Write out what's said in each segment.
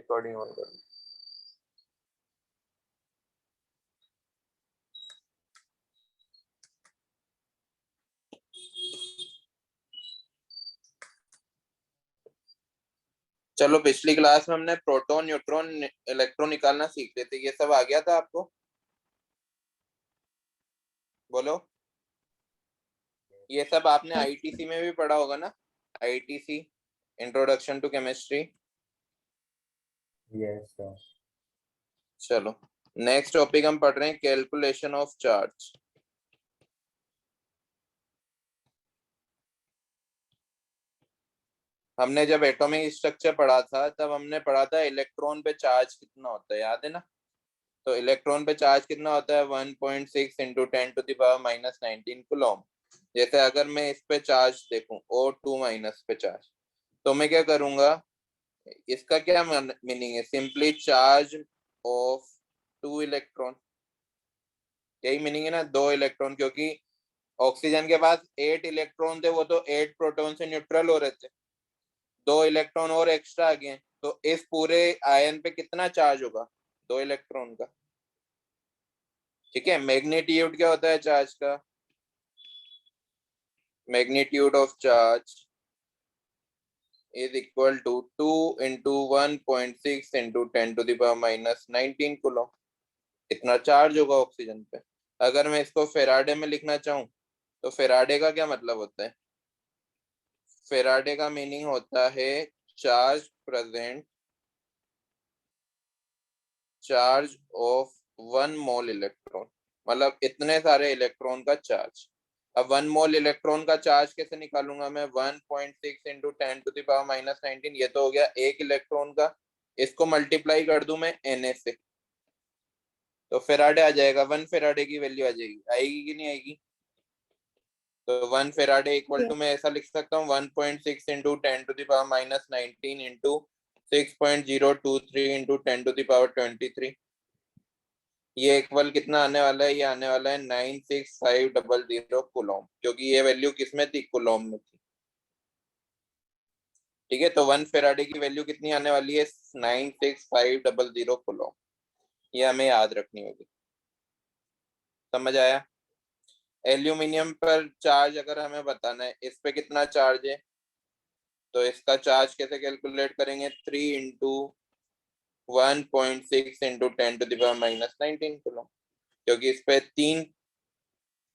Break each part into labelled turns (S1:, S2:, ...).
S1: Recording on कर। चलो पिछली क्लास में हमने प्रोटॉन न्यूट्रॉन इलेक्ट्रॉन निकालना सीख रहे थे, ये सब आ गया था आपको? बोलो। ये सब आपने आईटीसी में भी पढ़ा होगा ना? ITC, introduction to chemistry.
S2: Yes sir.
S1: चलो नेक्स्ट टॉपिक हम पढ़ रहे हैं, कैलकुलेशन ऑफ चार्ज। हमने जब एटॉमिक स्ट्रक्चर पढ़ा था तब हमने पढ़ा था इलेक्ट्रॉन पे चार्ज कितना होता है, याद है ना? तो इलेक्ट्रॉन पे चार्ज कितना होता है? 1.6 इंटू 10⁻⁻19 कूलम। जैसे अगर मैं इस पे चार्ज देखूं O2 माइनस पे चार्ज, तो मैं क्या करूंगा, इसका क्या मीनिंग है? सिंपली चार्ज ऑफ 2 इलेक्ट्रॉन, यही मीनिंग है ना, 2 इलेक्ट्रॉन, क्योंकि ऑक्सीजन के पास 8 इलेक्ट्रॉन थे, वो तो 8 प्रोटॉन से न्यूट्रल हो रहे थे, 2 इलेक्ट्रॉन और एक्स्ट्रा आ गए, तो इस पूरे आयन पे कितना चार्ज होगा? 2 इलेक्ट्रॉन का। ठीक है, मैग्नीट्यूड क्या होता है चार्ज का? Magnitude of charge is equal to 2 into 1.6 into 10⁻⁻19 coulomb. इतना चार्ज होगा ऑक्सीजन पे। अगर मैं इसको फेराडे में लिखना चाहूं, तो फेराडे का क्या मतलब होता है? फेराडे का मीनिंग होता है charge present, charge of 1 mole electron, मतलब इतने सारे इलेक्ट्रॉन का चार्ज। अब 1 मोल इलेक्ट्रॉन का चार्ज कैसे निकालूंगा मैं? 1.6 इंटू 10⁻⁻19, ये तो हो गया एक इलेक्ट्रॉन का, इसको मल्टीप्लाई कर दूं मैं Na से, तो फेराडे आ जाएगा, 1 फेराडे की वैल्यू आ जाएगी। आएगी कि नहीं आएगी? तो 1 फेराडे इक्वल टू, मैं ऐसा लिख सकता हूँ 1.6 इंटू 10⁻⁻19 इंटू 6.023 इंटू 10⁻23। ये इक्वल कितना आने वाला है? ये आने वाला है 96500 कूलम, क्योंकि ये वैल्यू किसमें थी? कूलम में थी। ठीक है, तो 1 फेराडे की वैल्यू कितनी आने वाली है? 96500 कूलम। ये हमें याद रखनी होगी। समझ आया? एल्यूमिनियम पर चार्ज अगर हमें बताना है, इस पे कितना चार्ज है, तो इसका चार्ज कैसे कैलकुलेट करेंगे? 3 इंटू 1.6 इंटू 10⁻⁻19 कूलम, क्योंकि इस पे 3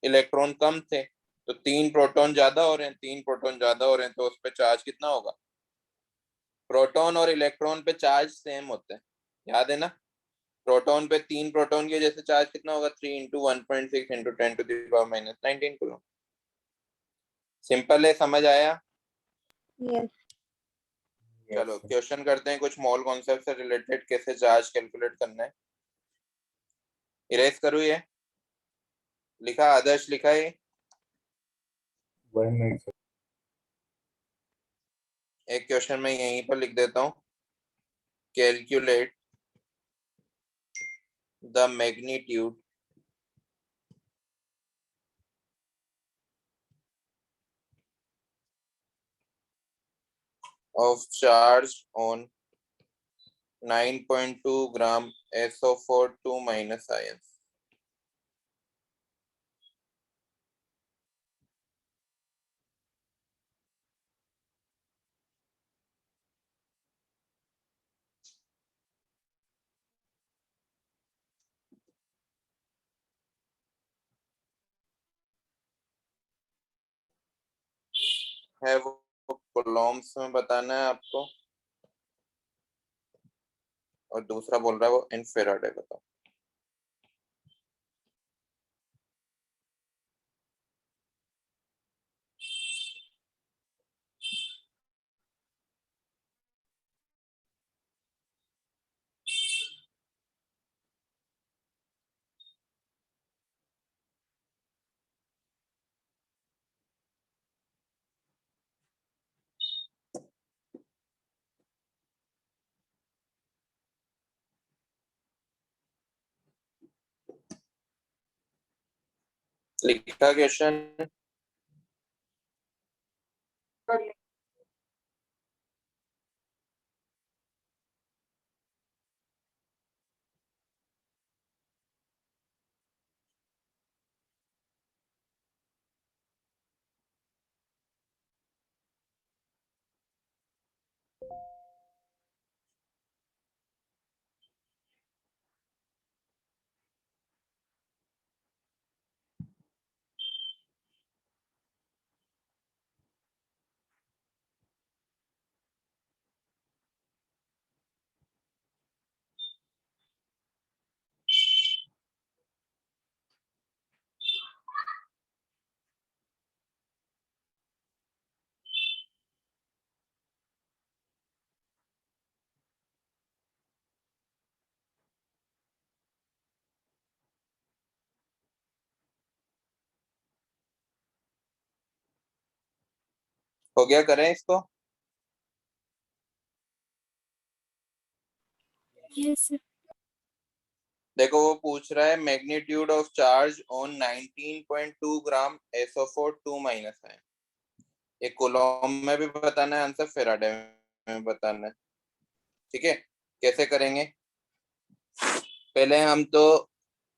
S1: इलेक्ट्रॉन कम थे, तो 3 प्रोटॉन ज्यादा हो रहे हैं, 3 प्रोटॉन ज्यादा हो रहे हैं, तो उस पे चार्ज कितना होगा? प्रोटॉन और इलेक्ट्रॉन पे चार्ज सेम होते हैं, याद है ना? प्रोटॉन पे 3 प्रोटॉन की वजह से चार्ज कितना होगा? 3 इंटू 1.6 इंटू 10⁻⁻19 कूलम। सिंपल है, समझ आया?
S3: यस।
S1: चलो क्वेश्चन करते हैं कुछ मॉल कॉन्सेप्ट से रिलेटेड, कैसे चार्ज कैलकुलेट करना है। इरेज करूँ ये? लिखा आदर्श, लिखा है?
S2: 1 मिनट।
S1: एक क्वेश्चन मैं यहीं पर लिख देता हूँ, calculate the magnitude of charge on 9.2 gram SO4 2 minus ions। है वो कूलम्स में बताना है आपको, और दूसरा बोल रहा है वो इन फेराडे बताओ। लिखा क्वेश्चन? हो गया, करें इसको।
S3: Yes, sir.
S1: देखो वो पूछ रहा है magnitude of charge on 19.2 gram SO4 2- है। ये कूलॉम में भी बताना है आंसर, फेराडे में बताना है। ठीक है, कैसे करेंगे? पहले हम तो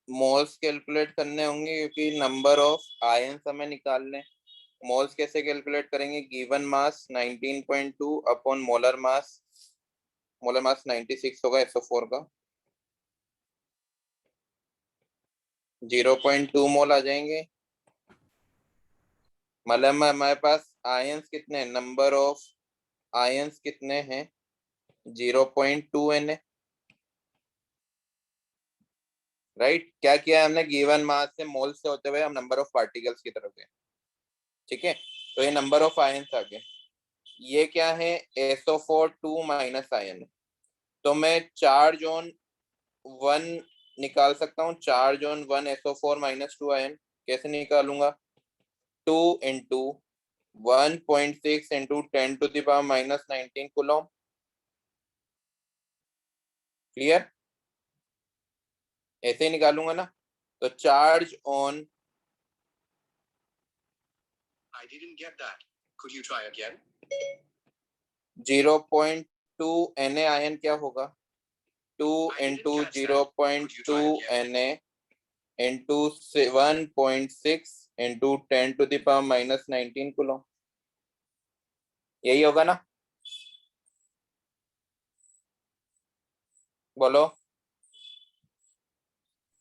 S1: मोल्स कैलकुलेट करने होंगे, क्योंकि नंबर ऑफ आयंस हमें निकालने। मोल्स कैसे कैलकुलेट करेंगे? Given mass 19.2 upon molar mass. Molar mass 96 होगा SO4 का। 0.2 मोल आ जाएंगे। मतलब हमारे पास आयंस कितने, नंबर ऑफ आयंस कितने हैं? 0.2 N। राइट, क्या किया हमने? गिवन मास से मोल से होते हुए हम नंबर ऑफ पार्टिकल्स की तरफ गए। ठीक है, तो ये नंबर ऑफ आयंस आ गए। ये क्या है? SO4 2- ion. तो मैं चार्ज ऑन 1 निकाल सकता हूँ। चार्ज ऑन 1 SO4 -2 आयन कैसे निकालूंगा? 2 इंटू 1.6 इंटू 10⁻⁻19 कूलम। क्लियर? ऐसे ही निकालूंगा ना। तो charge on
S4: I didn't get that. Could you try again?
S1: 0.2 Na ion क्या होगा? 2 into 0.2 Na into 1.6 into 10⁻⁻19 coulomb. यही होगा ना? बोलो।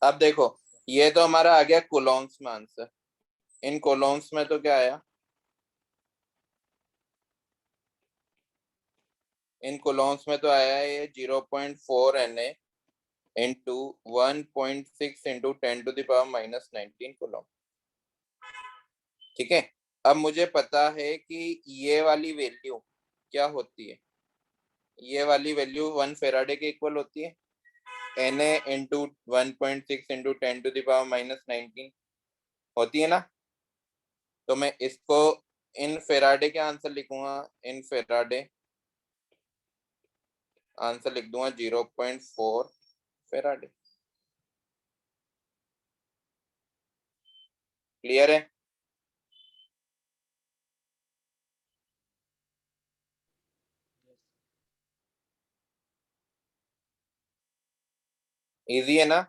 S1: अब देखो, ये तो हमारा आ गया कूलम्स में आंसर। इन कूलम्स में तो क्या आया? इन कूलम्स में तो आया है ये 0.4 Na इंटू 1.6 इंटू 10⁻⁻19 कूलम। ठीक है, अब मुझे पता है कि ये वाली वैल्यू क्या होती है। ये वाली वैल्यू 1 फेराडे के इक्वल होती है। Na इंटू 1.6 इंटू 10⁻⁻19 होती है ना। तो मैं इसको इन फेराडे के आंसर लिखूंगा। इन फेराडे आंसर लिख दूंगा 0.4 फेराडे। क्लियर है? इजी है ना।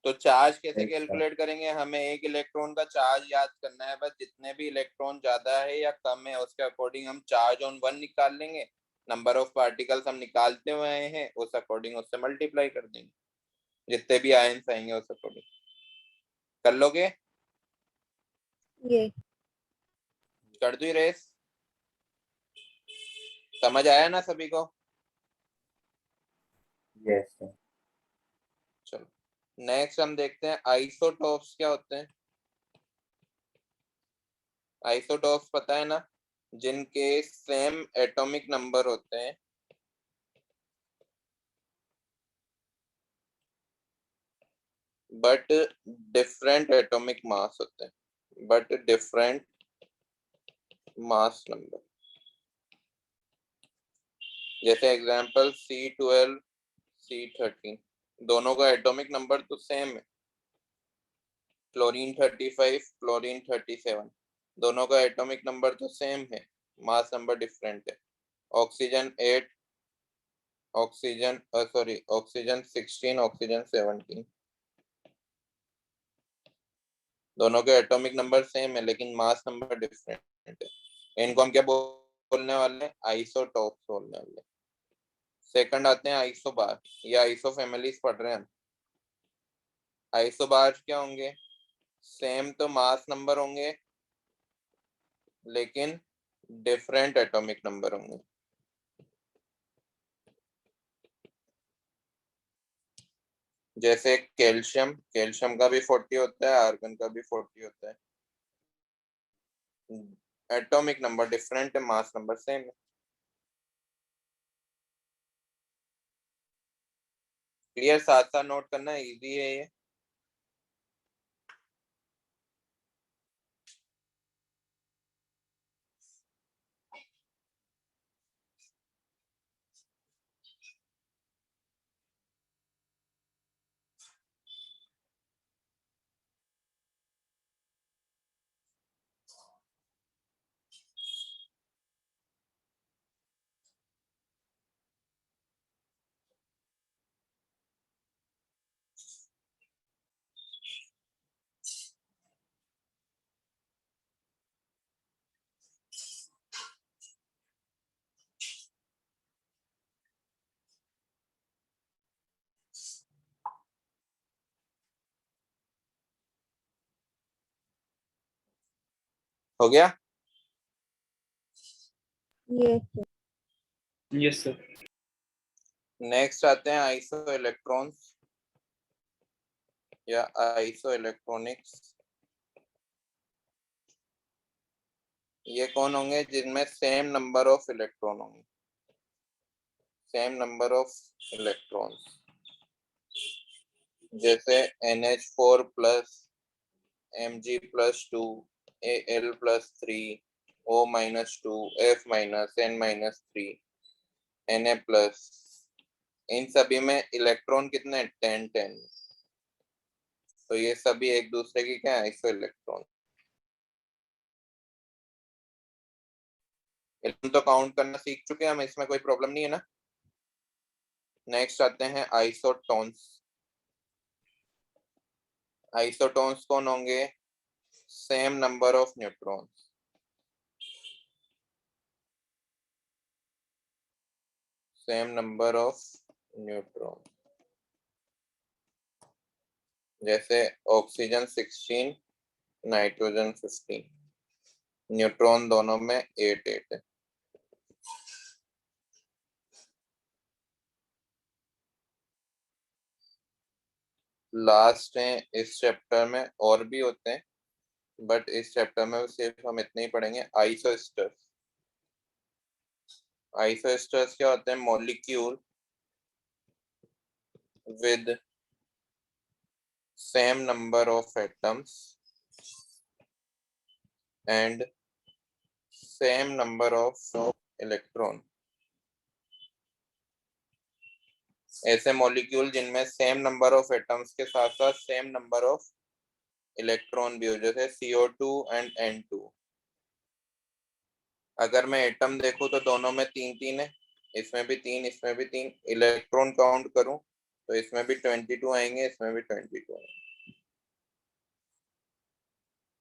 S1: तो चार्ज कैसे
S2: Yes, sir.
S1: कैलकुलेट करेंगे? हमें एक इलेक्ट्रॉन का चार्ज याद करना है बस। जितने भी इलेक्ट्रॉन ज्यादा है या कम है उसके अकॉर्डिंग हम चार्ज ऑन 1 निकाल लेंगे। नंबर ऑफ पार्टिकल्स हम निकालते हुए हैं, उस अकॉर्डिंग उससे मल्टीप्लाई कर देंगे। जितने भी आयंस आएंगे उस अकॉर्डिंग कर लोगे।
S3: ये
S1: कर दो रेस। समझ आया ना सभी को?
S2: Yes, sir.
S1: चलो नेक्स्ट हम देखते हैं आइसोटोप्स क्या होते हैं। आइसोटोप्स पता है ना, जिनके सेम एटॉमिक नंबर होते हैं बट डिफरेंट एटॉमिक मास होते हैं। But different mass number. जैसे एग्जांपल C12 C13, दोनों का एटॉमिक नंबर तो सेम है। क्लोरीन 35 क्लोरीन 37, दोनों का एटॉमिक नंबर तो सेम है, मास नंबर डिफरेंट है। ऑक्सीजन 8 ऑक्सीजन 16 ऑक्सीजन 17, दोनों के एटॉमिक नंबर सेम है लेकिन मास नंबर डिफरेंट है। इनको हम क्या बोलने वाले हैं? आइसोटोप्स बोलने वाले हैं। सेकंड आते हैं आइसोबार। ये आइसो फैमिलीज पढ़ रहे हैं हम। आइसोबार क्या होंगे? सेम तो मास नंबर होंगे लेकिन डिफरेंट एटॉमिक नंबर होंगे। जैसे कैल्शियम, कैल्शियम का भी 40 होता है, आर्गन का भी 40 होता है। एटॉमिक नंबर डिफरेंट है, मास नंबर सेम है। क्लियर? साथ साथ नोट करना, इजी है ये। हो गया?
S3: Yes sir.
S1: नेक्स्ट आते हैं आइसो इलेक्ट्रॉन्स या आइसो इलेक्ट्रॉनिक्स। ये कौन होंगे? जिनमें सेम नंबर ऑफ इलेक्ट्रॉन होंगे, सेम नंबर ऑफ इलेक्ट्रॉन्स, जैसे NH4 plus Mg+2 Al+3 O-2 F-, N-3 Na+, इन सभी में इलेक्ट्रॉन कितने? 10 तो ये सभी एक दूसरे की क्या है? Iso electron. तो काउंट करना सीख चुके हैं हम, इसमें कोई प्रॉब्लम नहीं है ना। नेक्स्ट आते हैं आइसोटोन्स। आइसोटोन्स कौन होंगे? Same number of neutrons, same number of neutron, जैसे ऑक्सीजन 16 नाइट्रोजन 15, न्यूट्रॉन दोनों में 8 है। लास्ट है इस चैप्टर में, और भी होते हैं बट इस चैप्टर में सिर्फ हम इतने ही पढ़ेंगे। आइसोएस्टर्स। आइसोएस्टर्स क्या होते हैं? Molecule with same number of atoms and same number of electron. ऐसे मॉलिक्यूल जिनमें सेम नंबर ऑफ एटम्स के साथ साथ सेम नंबर ऑफ इलेक्ट्रॉन भी हो, जैसे CO2 एंड N2। अगर मैं एटम देखूं तो दोनों में 3 है, इसमें भी 3, इसमें भी 3। इलेक्ट्रॉन काउंट करूं तो इसमें भी 22 आएंगे, इसमें भी 22 आएंगे।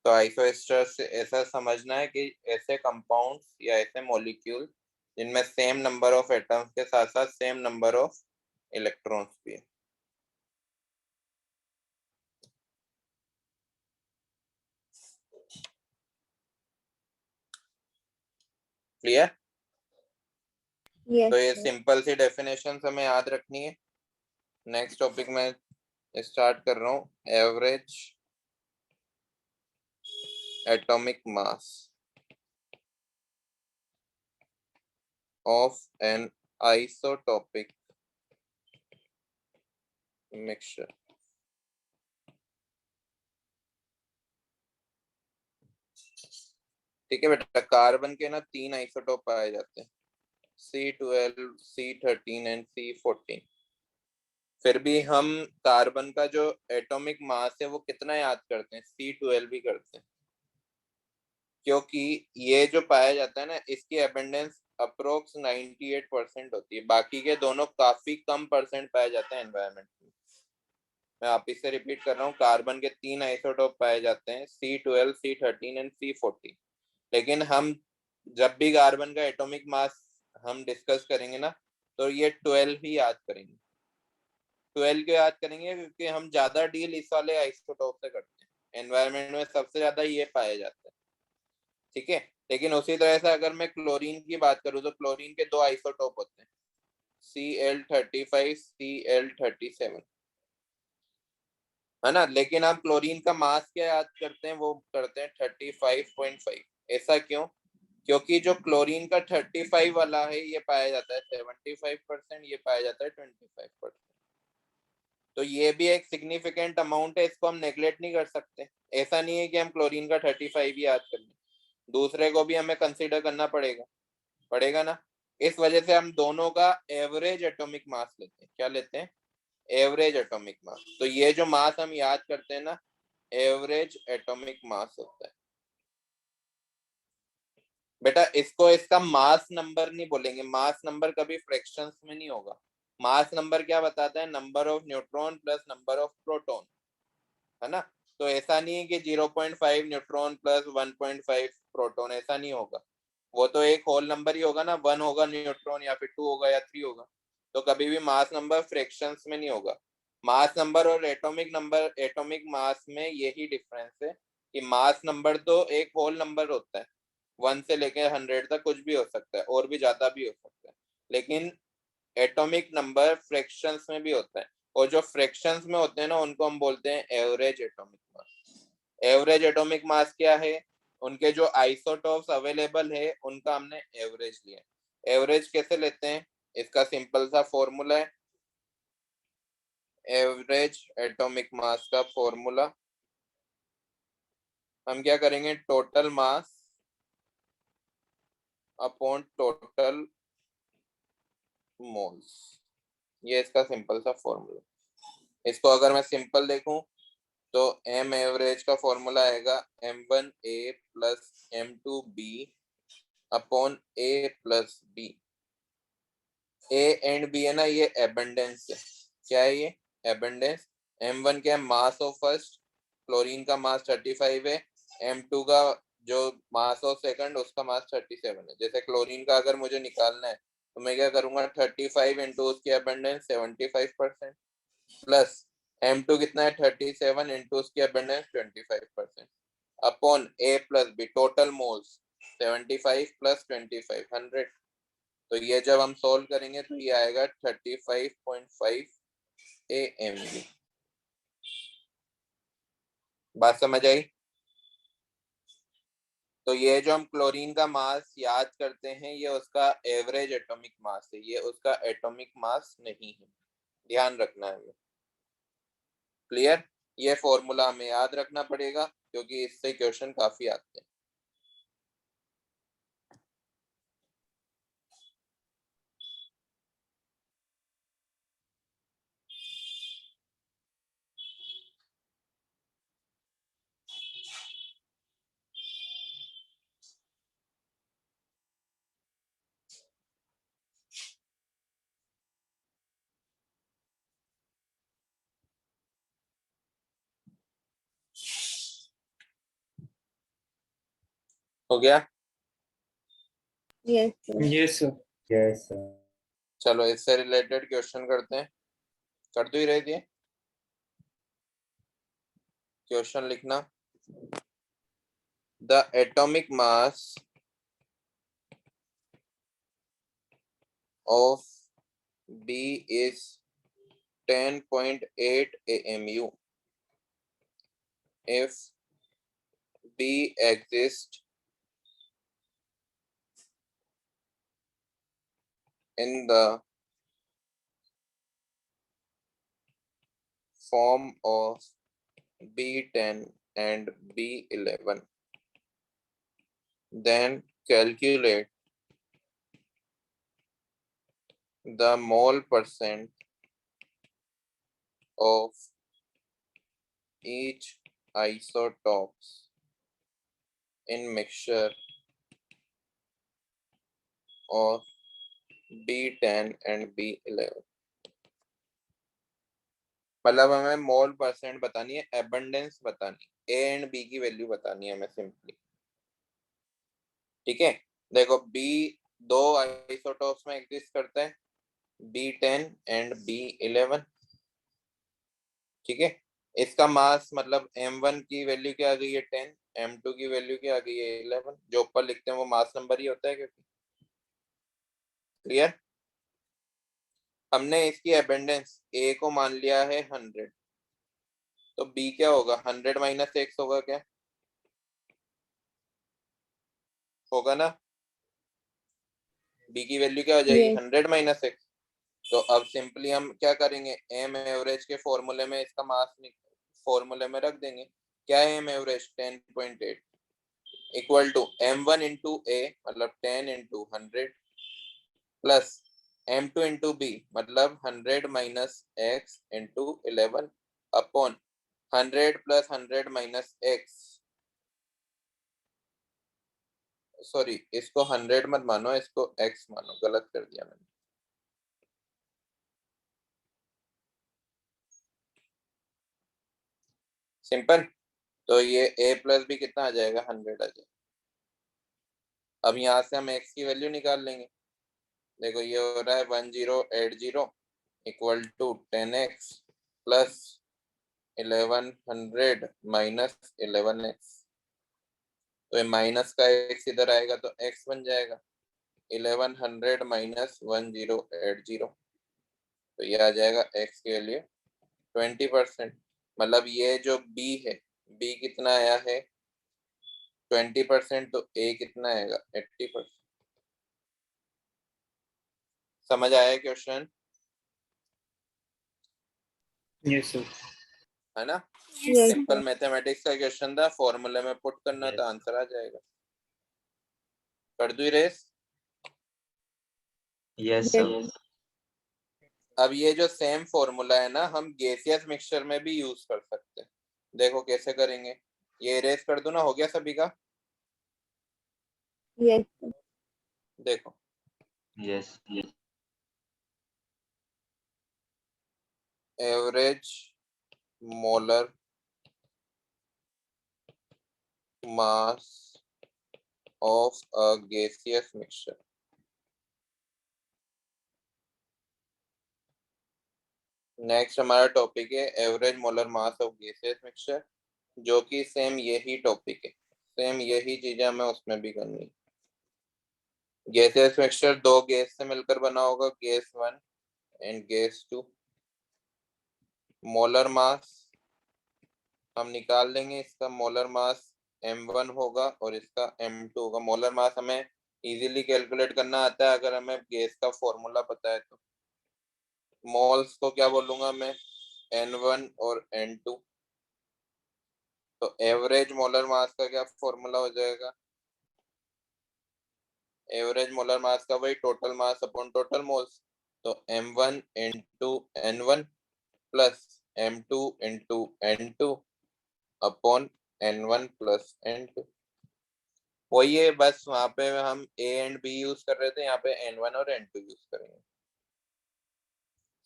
S1: तो आइसोएस्टर्स से ऐसा समझना है कि ऐसे कंपाउंड्स या ऐसे मॉलिक्यूल जिनमें सेम नंबर ऑफ एटम्स के साथ साथ सेम नंबर ऑफ इलेक्ट्रॉन्स भी है। क्लियर? तो ये सिंपल सी डेफिनेशन हमें याद रखनी है। नेक्स्ट टॉपिक में स्टार्ट कर रहा हूँ, average atomic mass of an isotopic mixture. ठीक है बेटा, कार्बन के ना 3 आइसोटोप पाए जाते हैं, C12, C13 एंड C14। फिर भी हम कार्बन का जो एटॉमिक मास है वो कितना याद करते हैं? C12 ही करते हैं, क्योंकि ये जो पाया जाता है ना, इसकी एबंडेंस अप्रोक्स 98% होती है। बाकी के दोनों काफी कम परसेंट पाए जाते हैं एनवायरनमेंट में। मैं आप इससे रिपीट कर रहा हूँ, कार्बन के 3 आइसोटोप पाए जाते हैं, C12, C13 एंड C14। लेकिन हम जब भी कार्बन का एटॉमिक मास हम डिस्कस करेंगे ना, तो ये 12 ही याद करेंगे। 12 को याद करेंगे क्योंकि हम ज्यादा डील इस वाले आइसोटोप से करते हैं, एनवायरनमेंट में सबसे ज्यादा ये पाए जाते हैं। ठीक है, लेकिन उसी तरह से अगर मैं क्लोरीन की बात करूँ तो क्लोरीन के 2 आइसोटोप होते हैं, Cl35, Cl37, है ना। लेकिन हम क्लोरीन का मास क्या याद करते हैं? वो करते हैं 35.5। ऐसा क्यों? क्योंकि जो क्लोरीन का 35 वाला है ये पाया जाता है 75%, ये पाया जाता है 25%। तो ये भी एक सिग्निफिकेंट अमाउंट है, इसको हम नेग्लेक्ट नहीं कर सकते। ऐसा नहीं है कि हम क्लोरीन का 35 ही याद कर लें, दूसरे को भी हमें कंसीडर करना पड़ेगा ना। इस वजह से हम दोनों का एवरेज एटॉमिक मास लेते हैं। क्या लेते हैं? एवरेज एटॉमिक मास। तो ये जो मास हम याद करते हैं ना, एवरेज एटॉमिक मास होता है। बेटा इसको इसका मास नंबर नहीं बोलेंगे, मास नंबर कभी फ्रैक्शंस में नहीं होगा। मास नंबर क्या बताता है? Number of neutron plus number of proton, है ना। तो ऐसा नहीं है कि 0.5 न्यूट्रॉन प्लस 1.5 प्रोटॉन, ऐसा नहीं होगा। वो तो एक होल नंबर ही होगा ना, 1 होगा न्यूट्रॉन या फिर 2 होगा या 3 होगा। तो कभी भी मास नंबर फ्रैक्शंस में नहीं होगा। मास नंबर और एटॉमिक नंबर, एटॉमिक मास में यही डिफरेंस है कि मास नंबर तो एक होल नंबर होता है, 1 से लेके 100 तक कुछ भी हो सकता है और भी ज्यादा भी हो सकता है, लेकिन एटॉमिक नंबर फ्रैक्शंस में भी होता है, और जो फ्रैक्शंस में होते हैं ना उनको हम बोलते हैं एवरेज एटॉमिक मास। एवरेज एटॉमिक मास क्या है? उनके जो आइसोटॉप्स अवेलेबल है उनका हमने एवरेज लिया। एवरेज कैसे लेते हैं? इसका सिंपल सा फॉर्मूला है, एवरेज एटॉमिक मास का फॉर्मूला हम क्या करेंगे, total mass upon total moles, ये इसका सिंपल सा फॉर्मूला। इसको अगर मैं सिंपल देखूं तो एम एवरेज का फॉर्मूला आएगा m1a plus m2b upon a plus b। A and B है ना, ये एबंडेंस है। क्या है ये? एबंडेंस। m1 क्या है? मास ऑफ फर्स्ट, क्लोरीन का मास 35 है। m2 का जो मास ऑफ सेकंड, उसका मास 37 है। जैसे क्लोरीन का अगर मुझे निकालना है तो मैं क्या करूंगा, 35 इंटू उसकी एबंडेंस 75% प्लस m2 कितना है, 37 इंटू उसकी abundance 25% upon a plus B, total moles 75 plus 25 100। तो ये जब हम सोल्व करेंगे तो ये आएगा 35.5 AMU। बात समझ आई? तो ये जो हम क्लोरीन का मास याद करते हैं, ये उसका एवरेज एटॉमिक मास है, ये उसका एटॉमिक मास नहीं है, ध्यान रखना है। क्लियर? ये फॉर्मूला हमें याद रखना पड़ेगा क्योंकि इससे क्वेश्चन काफी आते हैं। हो गया?
S3: Yes, sir.
S5: Yes, sir.
S2: Yes, sir.
S1: चलो इससे रिलेटेड क्वेश्चन करते हैं। कर दो ही रहे थे क्वेश्चन लिखना। The atomic mass of B is 10.8 AMU if B exists in the form of B10 and B11, then calculate the mole percent of each isotopes in mixture of B10 and B11। मतलब हमें मोल percent बतानी है, abundance बतानी है, ए and B की value बतानी है हमें सिंपली। ठीक है, देखो बी दो आइसोटॉप्स में एग्जिस्ट करता है, B10 एंड B11। ठीक है, इसका मास मतलब m1 की वैल्यू क्या आ गई है 10, m2 की वैल्यू क्या आ गई है 11। जो ऊपर लिखते हैं वो मास नंबर ही होता है क्योंकि। क्लियर? हमने इसकी एबंडेंस ए को मान लिया है 100, तो बी क्या होगा, 100 माइनस एक्स होगा क्या? होगा ना? बी की वैल्यू क्या हो जाएगी,
S3: Yes.
S1: 100 minus x. तो अब सिंपली हम क्या करेंगे, एम एवरेज के फॉर्मूले में इसका मास फॉर्मूले में रख देंगे। क्या है M average, 10.8 equal to m1 into A मतलब 10 into 100 plus m2 into B मतलब 100 minus x into 11 upon 100 plus 100 minus x. Sorry, इसको 100 मत मानो, इसको x मानो, गलत कर दिया मैंने। सिंपल। तो ये a प्लस बी कितना आ जाएगा, 100 आ जाएगा। अब यहाँ से हम x की वैल्यू निकाल लेंगे। देखो ये हो रहा है 1080 equal to 10x plus 1100 minus 11x। तो ये माइनस का x इधर आएगा तो x बन जाएगा 1100 माइनस 1080, तो ये आ जाएगा x के लिए 20%। मतलब ये जो b है, b कितना आया है 20%, तो a कितना आएगा 80%। समझ आया क्वेश्चन?
S2: Yes, sir.
S1: है ना?
S3: Yes,
S1: सिंपल मैथमेटिक्स का क्वेश्चन था, फॉर्मूले में पुट करना तो
S2: Yes.
S1: आंसर आ जाएगा। कर दूं रेस?
S5: Yes,
S3: Yes.
S5: sir.
S1: अब ये जो सेम फॉर्मूला है ना, हम गैसियस मिक्सचर में भी यूज कर सकते हैं। देखो कैसे करेंगे। ये रेस कर दूं ना, हो गया सभी का?
S3: yes,
S1: देखो
S5: Yes. Yes.
S1: Average molar mass of a gaseous mixture. Next हमारा टॉपिक है average molar mass of gaseous mixture, जो कि सेम यही टॉपिक है, सेम यही चीजें हमें उसमें भी करनी है। गैसियस मिक्सचर दो गैस से मिलकर बना होगा, gas 1 and gas 2। Molar mass हम निकाल लेंगे, इसका मोलर मास m1 होगा और इसका m2 होगा। मोलर मास हमें इजीली कैलकुलेट करना आता है अगर हमें गैस का फॉर्मूला पता है तो। मोल्स को क्या बोलूंगा मैं, n1 और n2। तो एवरेज मोलर मास का क्या फॉर्मूला हो जाएगा, एवरेज मोलर मास का वही total mass upon total moles. तो m1 into n1 plus m2 into n2 upon n1 plus n2। वही है, बस वहां पे हम a एंड b यूज कर रहे थे, यहाँ पे n1 और n2 यूज करेंगे।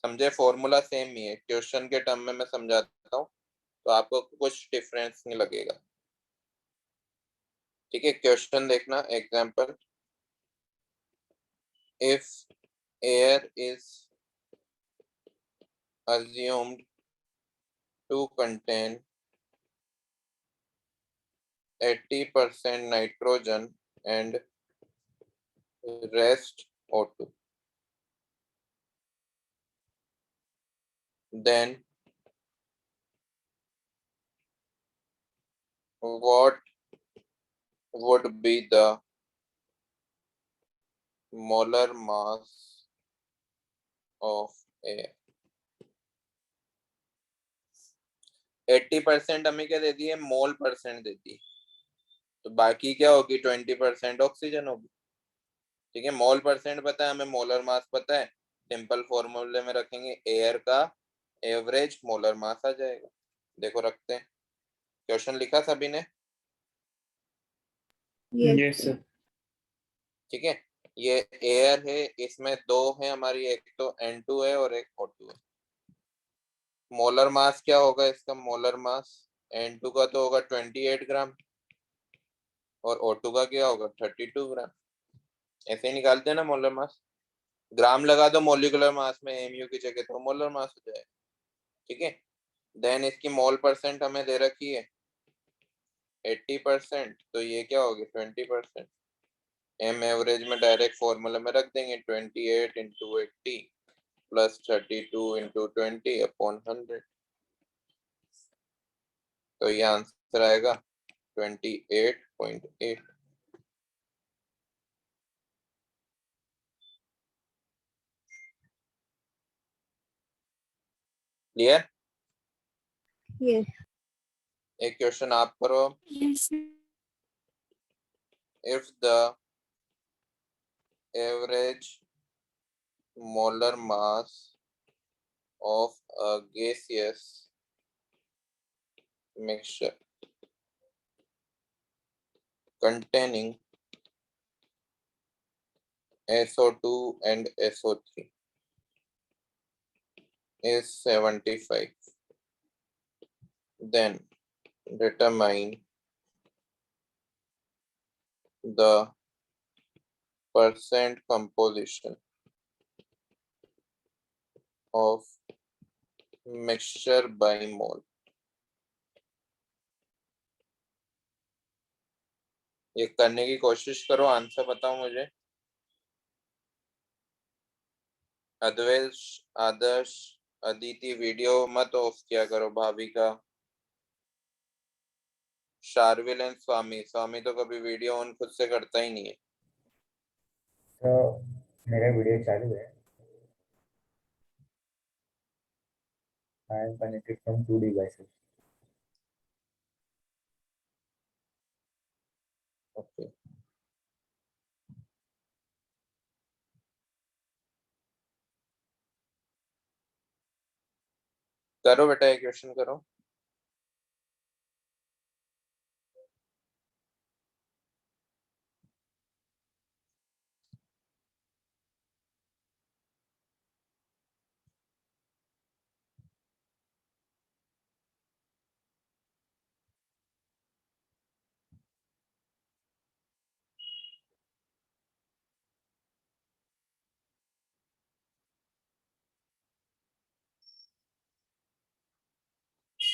S1: समझे? फॉर्मूला सेम ही है, क्वेश्चन के टर्म में मैं समझाता हूँ तो आपको कुछ डिफरेंस नहीं लगेगा। ठीक है, क्वेश्चन देखना। Example, if air is assumed to contain 80% nitrogen and rest O2, then what would be the molar mass of air? 80% हमें क्या देती है, मोल परसेंट देती है, तो बाकी क्या होगी 20% ऑक्सीजन होगी। ठीक है, मोल परसेंट पता है हमें, मोलर मास पता है, सिंपल फॉर्मूले में रखेंगे, एयर का एवरेज मोलर मास आ जाएगा। देखो रखते हैं, क्वेश्चन लिखा सभी ने?
S3: yes,
S2: Yes, sir.
S1: ठीक है, ये एयर है, इसमें दो है हमारी, एक तो N2 है और एक O2 है। मोलर मास क्या होगा इसका, मोलर मास N2 का तो होगा 28 ग्राम और O2 का क्या होगा 32 ग्राम। ऐसे ही निकालते हैं ना मोलर मास, ग्राम लगा दो मोलिकुलर मास में mu की जगह तो मोलर मास हो जाएगा। ठीक है, देन इसकी मोल परसेंट हमें दे रखी है 80%, तो ये क्या होगी 20%। एम एवरेज में डायरेक्ट फॉर्मूला में रख देंगे, 28 इंटू 80 प्लस 32 इंटू 20 अपॉन 100, तो ये आंसर आएगा 28.8। क्लियर?
S3: yes,
S1: एक क्वेश्चन आप करो।
S3: yes,
S1: if the average molar mass of a gaseous mixture containing SO2 and SO3 is 75, then determine the percent composition of mixture by mole। ये करने की कोशिश करो, आंसर बताओ मुझे। अद्वैश, आदर्श, अदिति वीडियो मत ऑफ किया करो, भाभी का। शार्विल एंड स्वामी, स्वामी तो कभी वीडियो ऑन खुद से करता ही नहीं है।
S6: तो मेरा वीडियो चालू है। I am connected from 2 devices.
S1: Okay, करो बेटा, ये क्वेश्चन करो।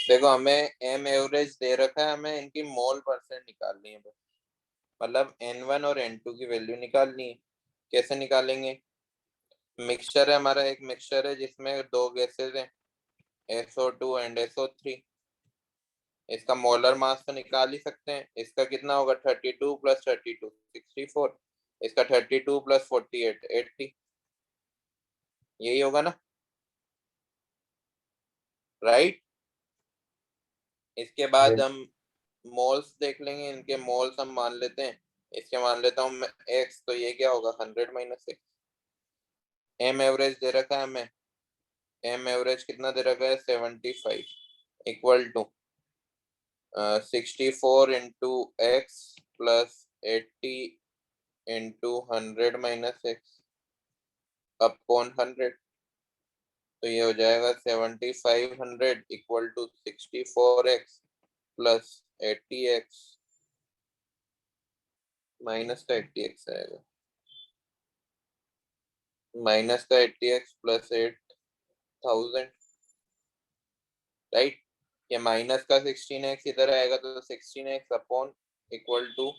S1: देखो, हमें एम एवरेज दे रखा है, हमें इनकी मोल परसेंट निकालनी है बस। मतलब N1 और N2 की वैल्यू निकालनी है। कैसे निकालेंगे? मिक्सचर है हमारा, एक मिक्सचर है जिसमें दो गैसेज हैं, SO2 एंड SO3। इसका मोलर मास तो निकाल ही सकते हैं। इसका कितना होगा? 32 + 32 64। इसका 32 + 48 80। यही होगा ना, राइट? इसके बाद हम मोल्स देख लेंगे, इनके मोल्स हम मान लेते हैं। इसके मान लेता हूँ मैं x, तो ये क्या होगा? 100 - 6। एम एवरेज दे रखा है हमें, एम एवरेज कितना दे रखा है? 75 equal to 64 into X plus 80 into 100 - 6 upon 100। तो ये हो जाएगा 7500 equal to 64x plus 80x minus का 80x आएगा। माइनस का 80x प्लस 8000, राइट? ये माइनस का 16x इधर आएगा, तो 16x upon equal to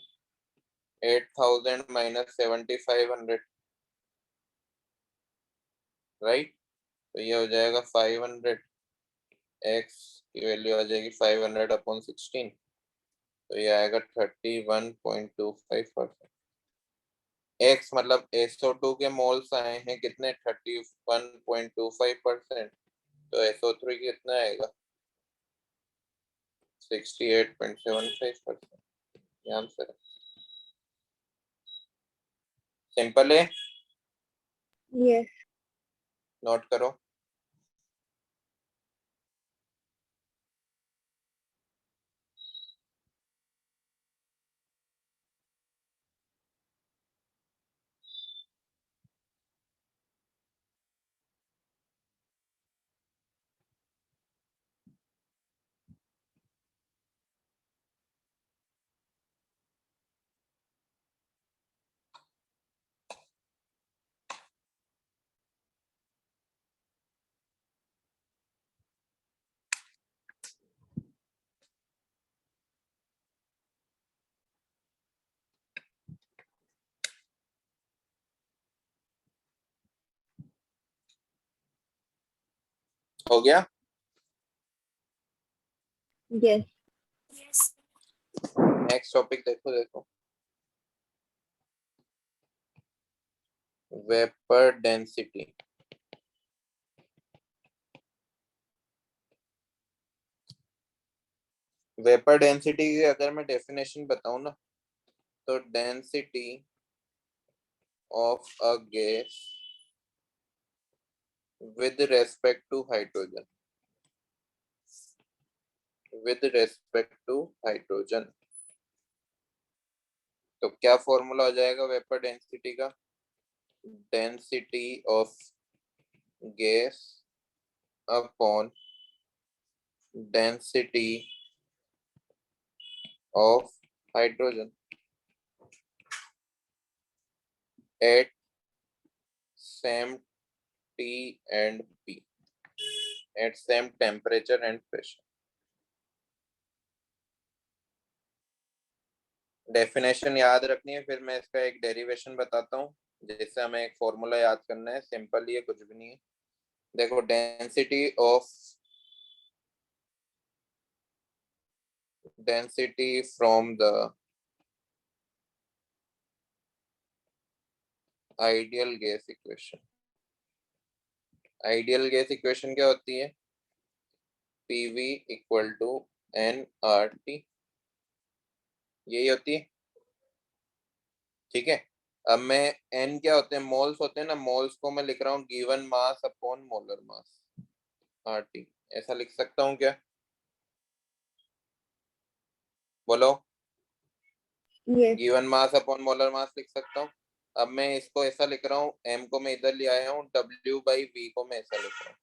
S1: 8000 minus 7500, right? तो ये हो जाएगा 500, x की वैल्यू आ जाएगी 500 अपॉन 16, तो ये आएगा 31.25%। x मतलब SO2 के मोल्स आए हैं कितने? 31.25%। तो SO3 कितना आएगा? 68.75%। ये आंसर है। सिंपल है,
S3: Yes.
S1: नोट करो। हो गया?
S3: Yes.
S1: नेक्स्ट टॉपिक देखो। Vapour density. वेपर डेंसिटी की अगर मैं डेफिनेशन बताऊं ना, तो density of a gas with respect to hydrogen, with respect to hydrogen. तो क्या फॉर्मूला हो जाएगा वेपर डेंसिटी का? Density of gas upon density of hydrogen at same T and P, at same temperature and pressure, definition याद रखनी है, फिर मैं इसका एक डेरिवेशन बताता हूँ जिससे हमें एक फॉर्मूला याद करना है। सिंपल, ये कुछ भी नहीं है। देखो, density from the ideal gas equation. Ideal gas equation क्या होती है? PV इक्वल टू nRT, यही होती है। ठीक है, अब मैं n क्या होते हैं? मोल्स होते हैं ना। मोल्स को मैं लिख रहा हूँ given mass upon molar mass, RT। ऐसा लिख सकता हूँ क्या? बोलो।
S3: Yes.
S1: Given mass upon molar mass लिख सकता हूँ। अब मैं इसको ऐसा लिख रहा हूँ, m को मैं इधर ले आया हूँ, W बाई V को मैं ऐसा लिख रहा हूँ।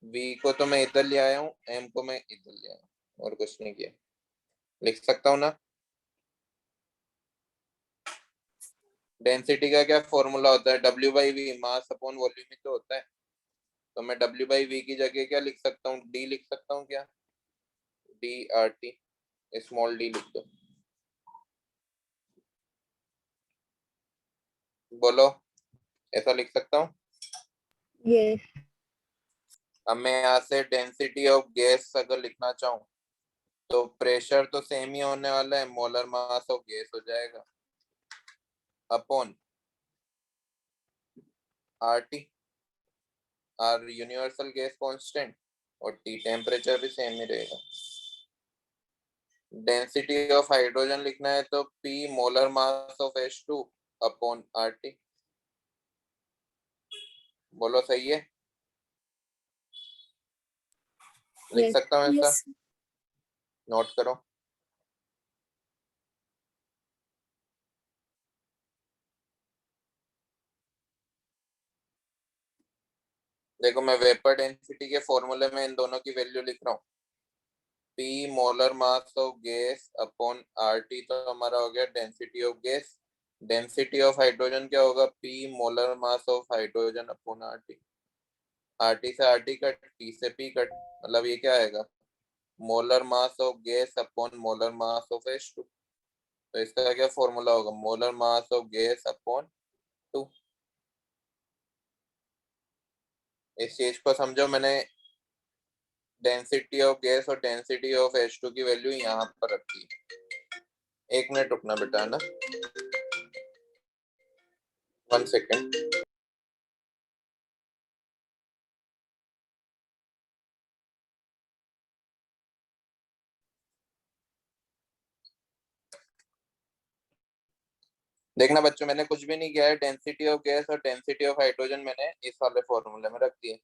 S1: V को तो मैं इधर ले आया हूँ, m को मैं इधर ले आया हूँ, और कुछ नहीं किया। लिख सकता हूँ ना? डेंसिटी का क्या फॉर्मूला होता है? W by V, mass upon volume ही तो होता है। तो मैं W बाई V की जगह क्या लिख सकता हूँ? D लिख सकता हूँ क्या? DRT, स्मॉल d लिख दो। बोलो, ऐसा लिख सकता हूँ?
S3: Yes.
S1: अब मैं यहाँ से डेंसिटी ऑफ गैस अगर लिखना चाहूँ तो प्रेशर तो सेम ही होने वाला है, मोलर मास ऑफ गैस हो जाएगा upon RT, R universal gas constant, और T टेम्परेचर भी सेम ही रहेगा। डेंसिटी ऑफ हाइड्रोजन लिखना है तो P molar mass of H2 upon RT। बोलो, सही है? लिख
S3: Yes.
S1: सकता हूँ ऐसा? नोट करो। देखो, मैं वेपर डेंसिटी के फॉर्मूले में इन दोनों की वैल्यू लिख रहा हूँ। P molar mass of gas upon RT, तो हमारा हो गया density of gas. Density of hydrogen क्या होगा? P molar mass of hydrogen upon RT। RT से RT कट, T से P कट, मतलब ये क्या आएगा? Molar mass of gas upon molar mass of H2। तो इसका क्या फॉर्मूला होगा? Molar mass of gas upon 2। इस चीज को समझो, मैंने डेंसिटी ऑफ गैस और डेंसिटी ऑफ H2 की वैल्यू यहाँ पर रखी है। 1 मिनट रुकना बेटा, ना 1 सेकेंड। देखना बच्चों, मैंने कुछ भी नहीं किया है। डेंसिटी ऑफ गैस और डेंसिटी ऑफ हाइड्रोजन मैंने इस वाले फॉर्मूले में रख दिए।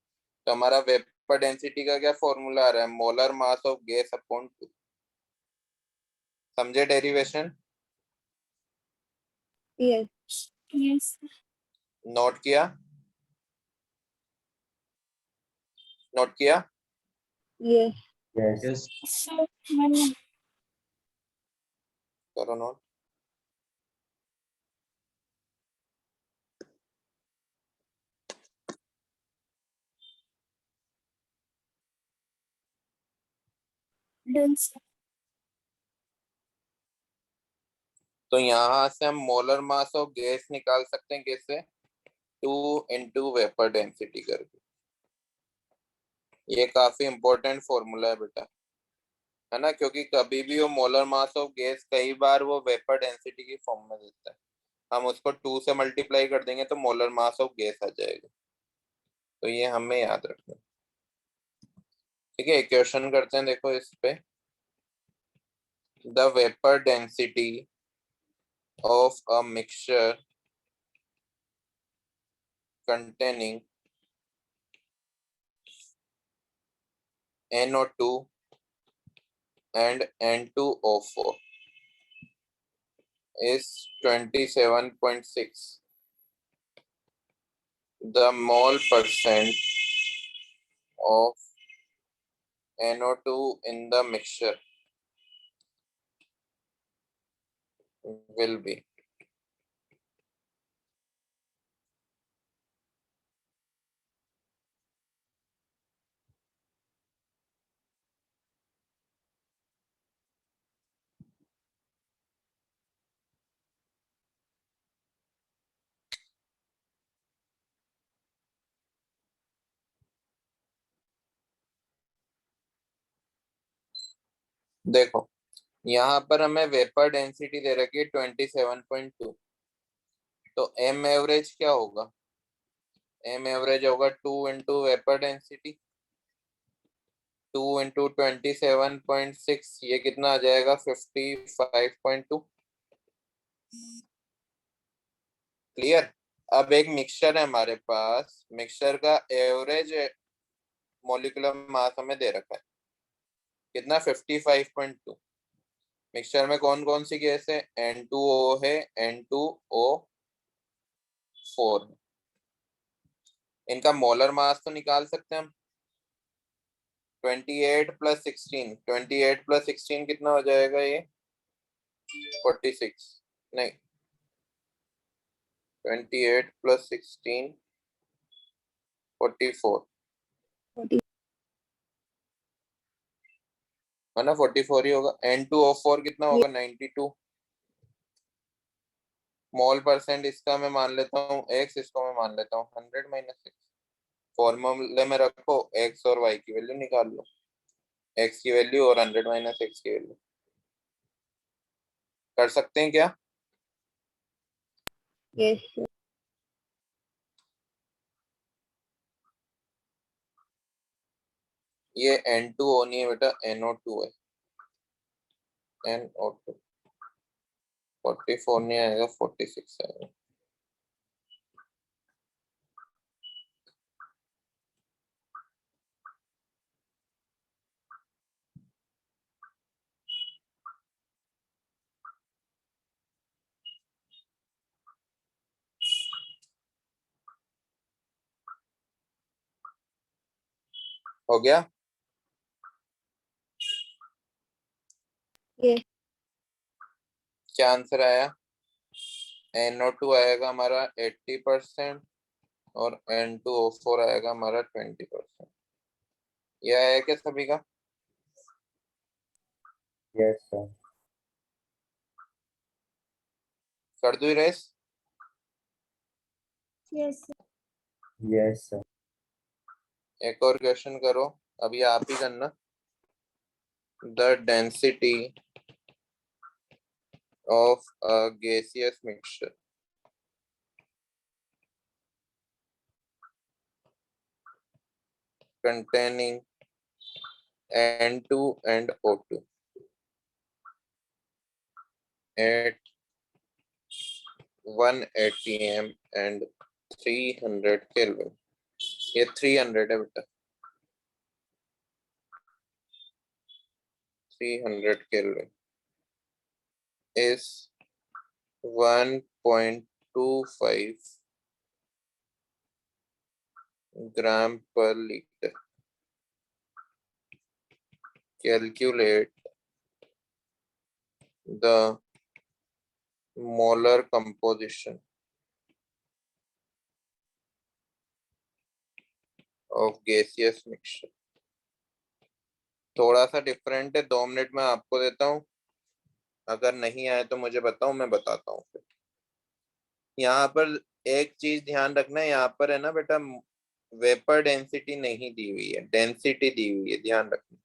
S1: तो हमारा वेपर डेंसिटी का क्या फॉर्मूला आ रहा है? Molar mass of gas upon 2। समझे डेरिवेशन?
S3: Yes.
S7: Yes.
S1: नोट किया? नोट किया?
S3: Yes.
S6: Yes.
S5: Yes.
S7: So, one
S1: करो नोट।
S7: done.
S1: तो यहाँ से हम मोलर मास ऑफ गैस निकाल सकते हैं कैसे? 2 इंटू वेपर डेंसिटी करके। ये काफी इंपॉर्टेंट फॉर्मूला है बेटा, है ना? क्योंकि कभी भी वो मोलर मास ऑफ गैस कई बार वो वेपर डेंसिटी की फॉर्म में देता है। हम उसको 2 से मल्टीप्लाई कर देंगे तो मोलर मास ऑफ गैस आ जाएगा। तो ये हमें याद रखना। ठीक है, क्वेश्चन करते हैं, देखो इस पे। The vapour density of a mixture containing NO2 and N2O4 is 27.6. The mole percent of NO2 in the mixture will be. देखो यहाँ पर हमें वेपर डेंसिटी दे रखी है 27.2, तो एम एवरेज क्या होगा? एम एवरेज होगा 2 इंटू वेपर डेंसिटी, 2 इंटू 27.6, ये कितना आ जाएगा? 55.2। क्लियर? अब एक मिक्सचर है हमारे पास, मिक्सचर का एवरेज मॉलिक्यूलर मास हमें दे रखा है कितना? 55.2। मिक्सचर में कौन कौन सी गैस है? N2O है, N2O4 है। इनका मोलर मास तो निकाल सकते हैं हम। 28 प्लस 16, 28 प्लस 16 कितना हो जाएगा? ये 46, नहीं, 28 प्लस 16 44
S3: 40
S1: है ना, 44 ही होगा। N2O4 कितना होगा? 92 मोल परसेंट। इसका मैं मान लेता हूँ x, इसको मैं मान लेता हूँ 100 माइनस 6। फॉर्मूले में रखो, x और y की वैल्यू निकाल लो, x की वैल्यू और 100 माइनस x की वैल्यू। कर सकते हैं क्या?
S3: yes sir.
S1: ये N2O नहीं है बेटा, NO2 है, NO2। 44 नहीं आएगा, 46 आएगा। हो गया?
S3: yes
S1: क्या आंसर आया? NO2 आएगा हमारा 80% और N2O4 आएगा हमारा 20%। यह आया क्या सभी का?
S6: Yes, sir.
S1: कर दू race?
S7: Yes, sir.
S6: Yes, sir.
S1: एक और क्वेश्चन करो, अभी आप ही करना। The density of a gaseous mixture containing N2 and O2 at 1 atm and 300 Kelvin। ये 300 है बेटा, 300 Kelvin is 1.25 gram per liter। Calculate the molar composition of gaseous mixture। थोड़ा सा डिफरेंट है, 2 मिनट में आपको देता हूँ, अगर नहीं आए तो मुझे बताओ, मैं बताता हूँ फिर। यहाँ पर एक चीज ध्यान रखना है, यहाँ पर है ना बेटा, वेपर डेंसिटी नहीं दी हुई है, डेंसिटी दी हुई है, ध्यान रखना।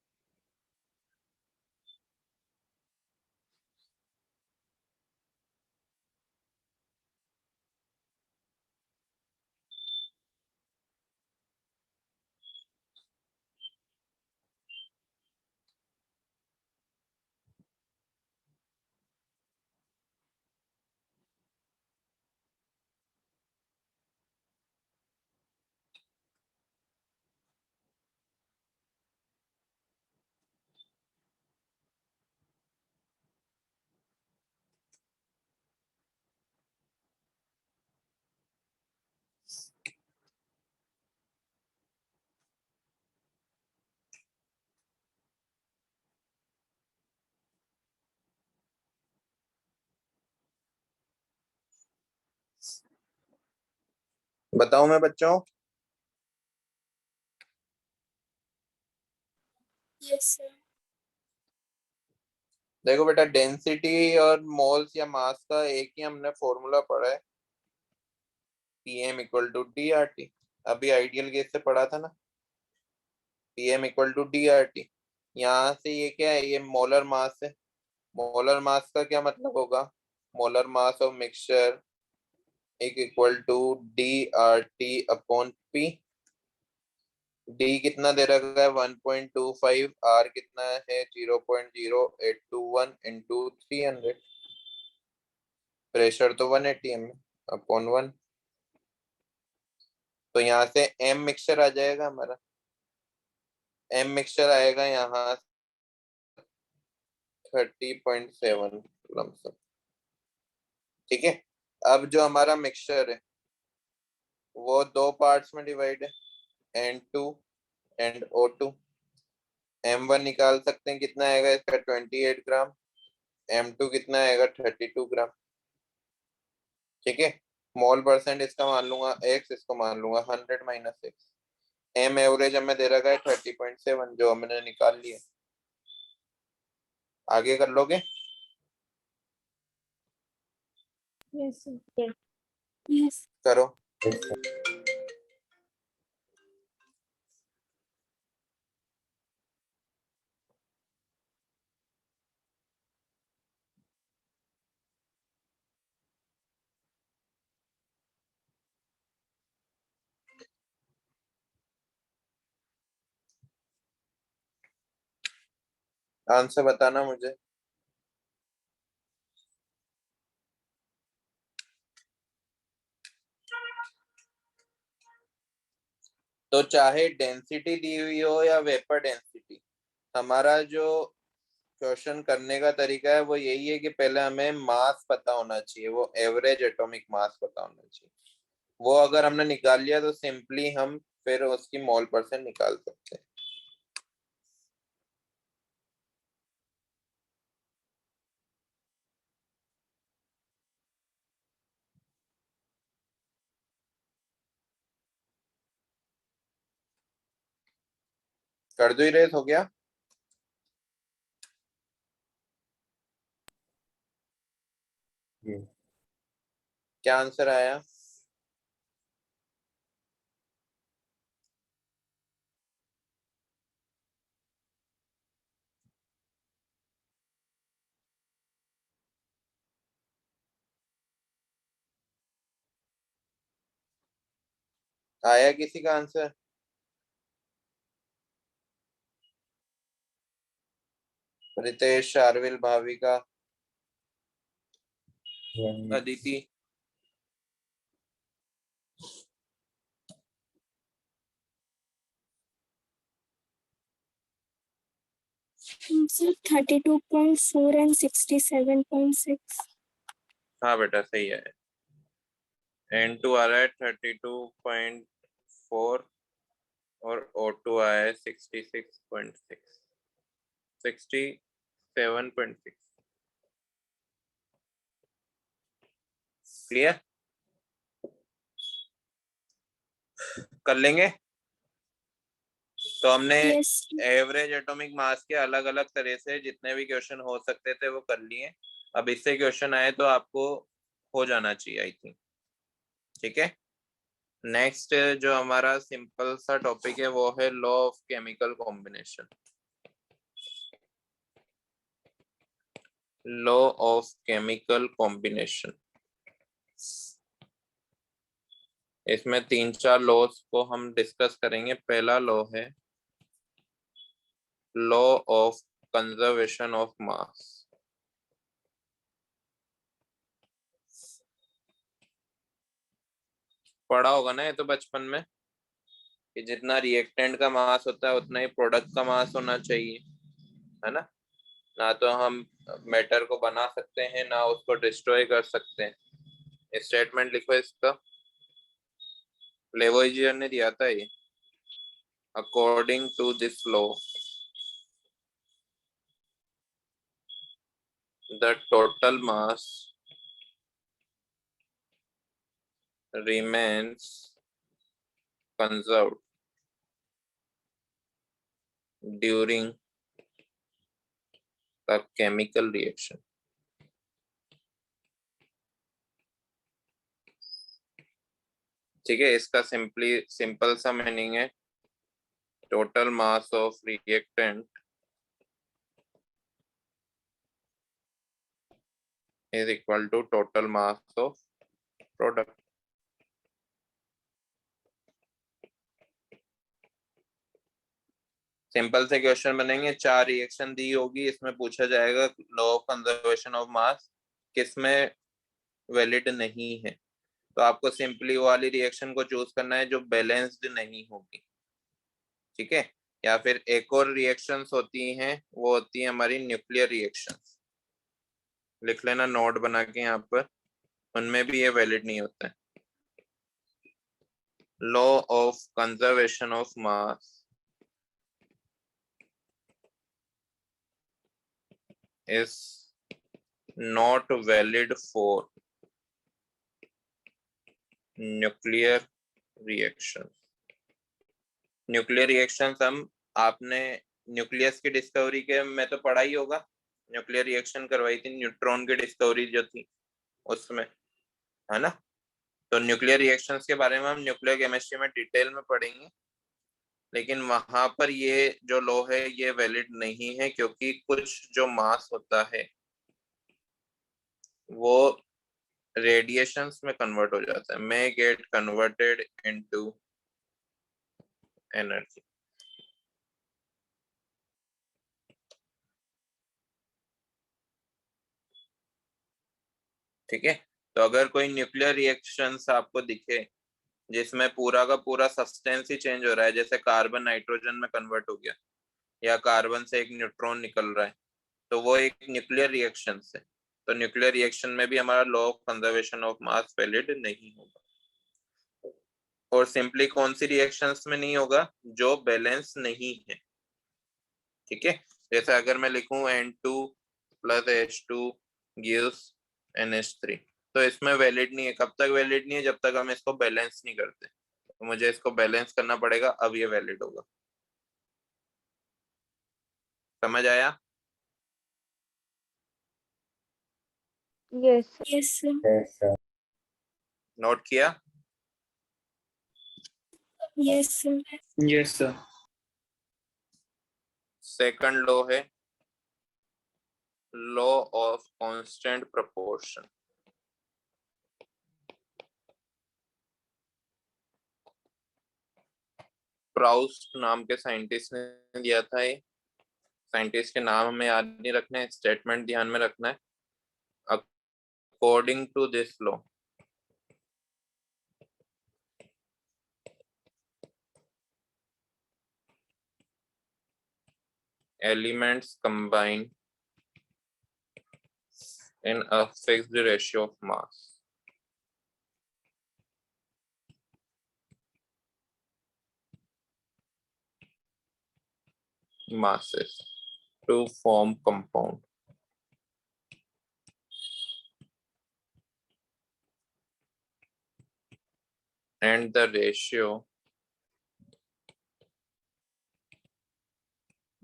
S1: बताओ मैं बच्चों।
S7: Yes, sir.
S1: देखो बेटा, डेंसिटी और मोल्स या मास का एक ही हमने फॉर्मूला पढ़ा है, Pm equal to D R T. अभी आइडियल गैस से पढ़ा था ना, Pm equal to D R T. यहाँ से ये क्या है, ये मोलर मास है। मोलर मास का क्या मतलब होगा, molar mass of mixture equal to DRT अपॉन P। डी कितना दे रखा है 1.25, आर कितना है 0.0821 इंटू 300, प्रेशर तो 180 एम अपॉन 1। तो यहाँ से एम मिक्सचर आ जाएगा हमारा, एम मिक्सचर आएगा यहाँ 30.7 लमसम। ठीक है, अब जो हमारा मिक्सचर है वो दो पार्ट्स में डिवाइड है, N2 एंड O2। M1 निकाल सकते हैं, कितना आएगा इसका 28 ग्राम, M2 कितना आएगा 32 ग्राम। ठीक है, मोल परसेंट इसका मान लूंगा x, इसको मान लूंगा 100 माइनस x। एम एवरेज हमें दे रखा है 30.7 जो हमने निकाल लिया। आगे कर लोगे?
S3: Yes, sir. Yes.
S7: Yes.
S1: करो।
S6: Yes, sir.
S1: आंसर बताना मुझे। तो चाहे डेंसिटी दी हुई हो या वेपर डेंसिटी, हमारा जो क्वेश्चन करने का तरीका है वो यही है कि पहले हमें मास पता होना चाहिए, वो एवरेज एटॉमिक मास पता होना चाहिए। वो अगर हमने निकाल लिया तो सिंपली हम फिर उसकी मोल परसेंट निकाल सकते हैं। कर दो, इरेज हो गया।
S6: Yes.
S1: क्या आंसर आया? आया किसी का answer? Ritesh, Sharvil, Bhavika,
S6: One.
S1: Aditi.
S7: Sir, 32.4 and 67.6.
S1: हाँ बेटा सही है। N2 आ रहा है 32.4 और O2 आया है 66.6, 67.6। क्लियर? कर लेंगे। तो हमने
S7: Yes.
S1: एवरेज एटॉमिक मास के अलग अलग तरह से जितने भी क्वेश्चन हो सकते थे वो कर लिए। अब इससे क्वेश्चन आए तो आपको हो जाना चाहिए आई थिंक। ठीक है, नेक्स्ट जो हमारा सिंपल सा टॉपिक है वो है law of chemical combination. Law of chemical combination, इसमें 3-4 लॉस को हम डिस्कस करेंगे। पहला लॉ है law of conservation of mass. पढ़ा होगा ना ये तो बचपन में, कि जितना रिएक्टेंट का मास होता है उतना ही प्रोडक्ट का मास होना चाहिए, है ना? ना तो हम मैटर को बना सकते हैं ना उसको डिस्ट्रॉय कर सकते हैं। स्टेटमेंट लिखो इसका, लेवोइजियर ने दिया था ये। According to this law the total mass remains conserved during the chemical reaction। ठीक है, इसका सिंपल सा मीनिंग है total mass of reactant is equal to total mass of product. Simple से क्वेश्चन बनेंगे, 4 रिएक्शन दी होगी, इसमें पूछा जाएगा law of conservation of mass किसमें वैलिड नहीं है, तो आपको सिंपली वो वाली रिएक्शन को चूज करना है जो बैलेंस्ड नहीं होगी, ठीक है। या फिर एक और रिएक्शंस होती हैं, वो होती है हमारी न्यूक्लियर रिएक्शंस, लिख लेना नोट बना के यहाँ पर, उनमें भी ये वैलिड नहीं होता है। Law of conservation of mass is not valid for nuclear reactions. Nuclear reactions हम आपने न्यूक्लियस की डिस्कवरी के में तो पढ़ा ही होगा, न्यूक्लियर रिएक्शन करवाई थी, न्यूट्रॉन की डिस्कवरी जो थी उसमें, है ना। तो न्यूक्लियर रिएक्शंस के बारे में हम न्यूक्लियर केमिस्ट्री में डिटेल में पढ़ेंगे, लेकिन वहां पर ये जो लॉ है ये वैलिड नहीं है, क्योंकि कुछ जो मास होता है वो रेडिएशंस में कन्वर्ट हो जाता है, may get converted into energy। ठीक है, तो अगर कोई न्यूक्लियर रिएक्शंस आपको दिखे जिसमें पूरा का पूरा सब्सटेंस ही चेंज हो रहा है, जैसे कार्बन नाइट्रोजन में कन्वर्ट हो गया या कार्बन से एक न्यूट्रॉन निकल रहा है, तो वो एक न्यूक्लियर रिएक्शन है। तो न्यूक्लियर रिएक्शन में भी हमारा law of conservation of mass valid नहीं होगा। और सिंपली कौन सी रिएक्शंस में नहीं होगा, जो बैलेंस नहीं है, ठीक है। जैसे अगर मैं लिखूं N2 + H2 gives NH3, तो इसमें वैलिड नहीं है। कब तक वैलिड नहीं है, जब तक हम इसको बैलेंस नहीं करते, तो मुझे इसको बैलेंस करना पड़ेगा, अब ये वैलिड होगा। समझ आया?
S3: Yes, sir.
S7: Yes, sir.
S6: Yes, sir.
S1: Note किया?
S7: Yes, sir.
S2: Yes, sir.
S1: Second law है law of constant proportion. Proust नाम के साइंटिस्ट ने दिया था ये, साइंटिस्ट के नाम हमें याद नहीं रखना है, स्टेटमेंट ध्यान में रखना है। According to this law, elements combine in a fixed ratio of mass. Masses to form compound. And the ratio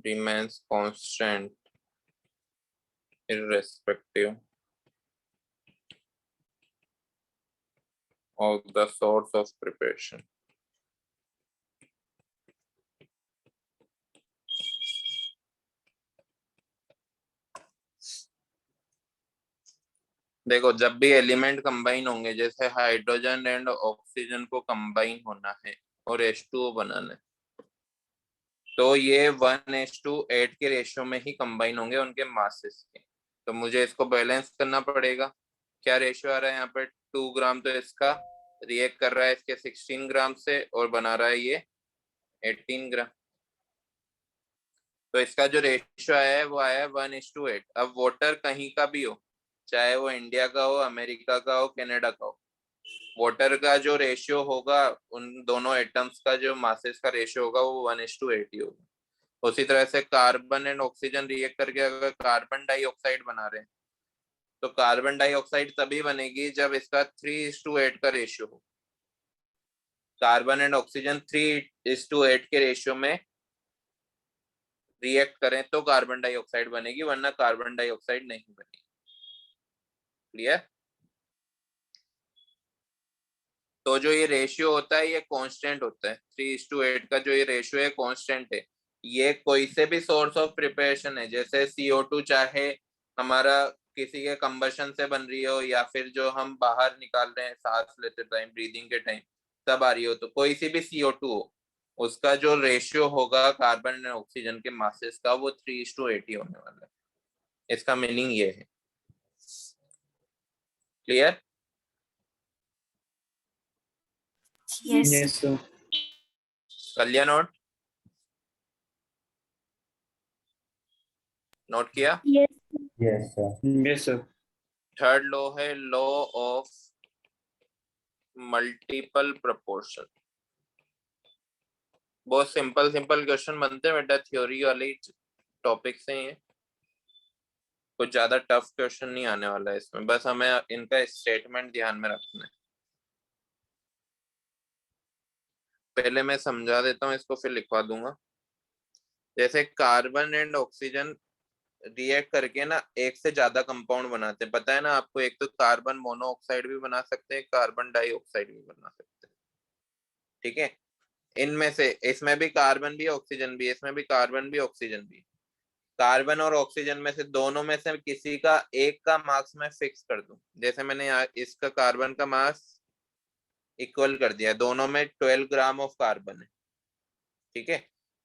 S1: remains constant irrespective of the source of preparation. देखो, जब भी एलिमेंट कंबाइन होंगे, जैसे हाइड्रोजन एंड ऑक्सीजन को combine होना है और H2O बनाना है, तो ये 1:8 के रेशियो में ही कंबाइन होंगे उनके मासेस के। तो मुझे इसको बैलेंस करना पड़ेगा। क्या रेशियो आ रहा है यहाँ पे? 2 ग्राम, तो इसका रिएक्ट कर रहा है इसके 16 ग्राम से और बना रहा है ये 18 ग्राम। तो इसका जो रेशियो आया है वो आया है 1:8। अब वाटर कहीं का भी हो, चाहे वो इंडिया का हो, अमेरिका का हो, कनाडा का हो, वाटर का जो रेशियो होगा, उन दोनों एटम्स का जो मासेस का रेशियो होगा वो 1:8 ही होगा। उसी तरह से कार्बन एंड ऑक्सीजन रिएक्ट करके अगर कार्बन डाइऑक्साइड बना रहे हैं, तो कार्बन डाइऑक्साइड तभी बनेगी जब इसका 3:8 का रेशियो हो। कार्बन एंड ऑक्सीजन 3:8 के रेशियो में रिएक्ट करें तो कार्बन डाइऑक्साइड बनेगी, वरना कार्बन डाइऑक्साइड नहीं बनेगी। क्लियर? तो जो ये रेशियो होता है ये कांस्टेंट होता है, 3:8 का जो ये रेशियो है कांस्टेंट है। ये कोई से भी सोर्स ऑफ प्रिपरेशन है, जैसे CO2 चाहे हमारा किसी के कंबशन से बन रही हो या फिर जो हम बाहर निकाल रहे हैं सांस लेते टाइम, ब्रीदिंग के टाइम तब आ रही हो, तो कोई सी भी CO2 हो, उसका जो रेशियो होगा कार्बन एंड ऑक्सीजन के मासेस का वो 3:80 होने वाला है। इसका मीनिंग ये है। क्लियर?
S7: Yes.
S2: Yes, sir.
S1: कर लिया नोट? नोट किया?
S7: Yes.
S6: Yes, sir.
S2: Yes, sir.
S1: Third law है लॉ ऑफ मल्टीपल प्रोपोर्शन। बहुत सिंपल सिंपल क्वेश्चन बनते हैं बेटा, थ्योरी वाले टॉपिक से ही। कुछ ज्यादा टफ क्वेश्चन नहीं आने वाला है इसमें, बस हमें इनका स्टेटमेंट ध्यान में रखना है। पहले मैं समझा देता हूँ इसको, फिर लिखवा दूंगा। जैसे कार्बन एंड ऑक्सीजन रिएक्ट करके ना एक से ज्यादा कंपाउंड बनाते हैं, पता है ना आपको। एक तो कार्बन मोनोऑक्साइड भी बना सकते हैं, कार्बन डाइऑक्साइड भी बना सकते हैं, ठीक है। इनमें से इसमें भी कार्बन भी ऑक्सीजन भी, इसमें भी कार्बन भी ऑक्सीजन भी। कार्बन और ऑक्सीजन में से दोनों में से किसी का एक का मास मैं फिक्स कर दूं। जैसे मैंने इसका कार्बन का मास इक्वल कर दिया, दोनों में 12 ग्राम ऑफ कार्बन है, ठीक है।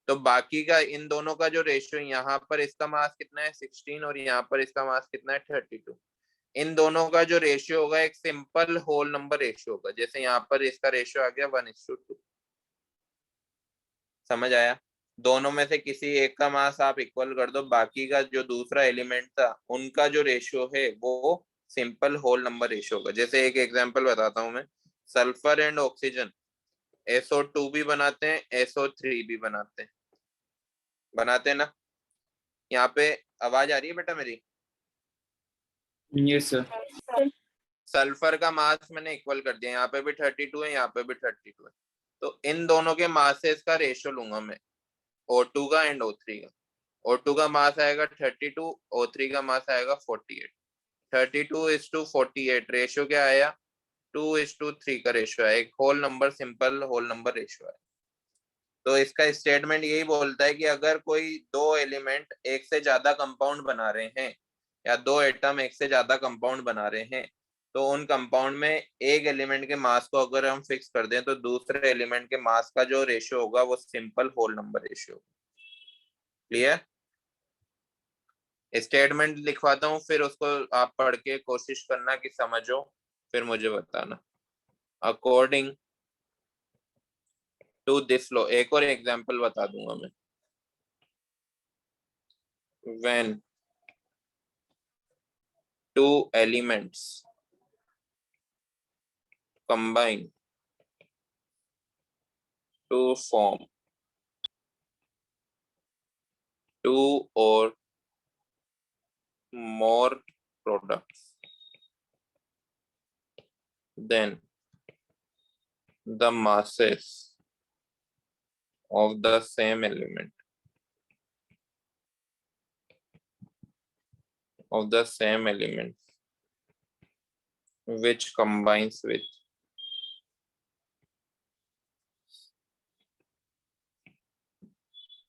S1: तो बाकी का इन दोनों का जो रेशियो, यहाँ पर इसका मास कितना है 16 और यहाँ पर इसका मास कितना है 32। इन दोनों का जो रेशियो होगा एक सिंपल होल नंबर रेशियो होगा। जैसे यहाँ पर इसका रेशियो आ गया 1:2। समझ आया? दोनों में से किसी एक का मास आप इक्वल कर दो, बाकी का जो दूसरा एलिमेंट था उनका जो रेशियो है वो सिंपल होल नंबर रेशियो होगा। जैसे एक एग्जांपल बताता हूं मैं, सल्फर एंड ऑक्सीजन SO2 भी बनाते हैं, SO3 भी बनाते हैं ना। यहाँ पे आवाज आ रही है बेटा मेरी?
S2: Yes, sir.
S1: सल्फर का मास मैंने इक्वल कर दिया, यहाँ पे भी 32 है, यहाँ पे भी 32 है। तो इन दोनों के मासेस का रेशियो लूंगा मैं, O2 का एंड O3 का। O2 का मास आएगा 32, O3 का मास आएगा 48। 32:48 रेशियो क्या आया? 2:3 का रेशियो है। एक whole number, simple whole number ratio है। तो इसका स्टेटमेंट यही बोलता है कि अगर कोई दो एलिमेंट एक से ज्यादा कंपाउंड बना रहे हैं या दो एटम एक से ज्यादा कंपाउंड बना रहे हैं, तो उन कंपाउंड में एक एलिमेंट के मास को अगर हम फिक्स कर दें तो दूसरे एलिमेंट के मास का जो रेशियो होगा वो simple whole number ratio. Clear? Statement लिखवाता हूँ, फिर उसको आप पढ़ के कोशिश करना कि समझो, फिर मुझे बताना। अकॉर्डिंग टू दिस लॉ, एक और एग्जांपल बता दूंगा मैं। When two elements combine to form two और more products, then the masses of the same element which combines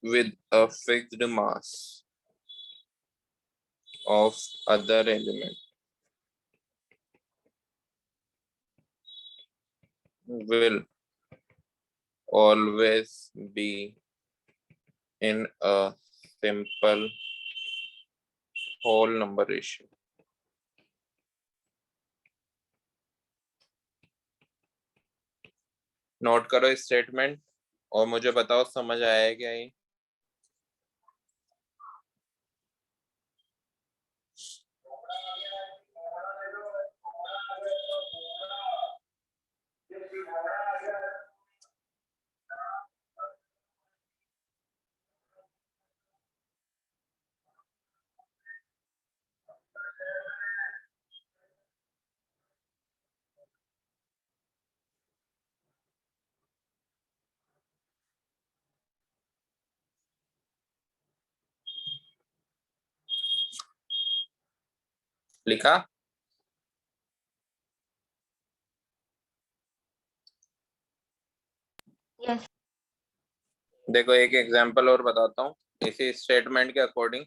S1: with a fixed mass of other element will always be in a simple whole number ratio. Note करो statement और मुझे बताओ समझ आया है क्या ये? लिखा?
S3: Yes.
S1: देखो एक एग्जांपल और बताता हूँ इसी स्टेटमेंट के अकॉर्डिंग।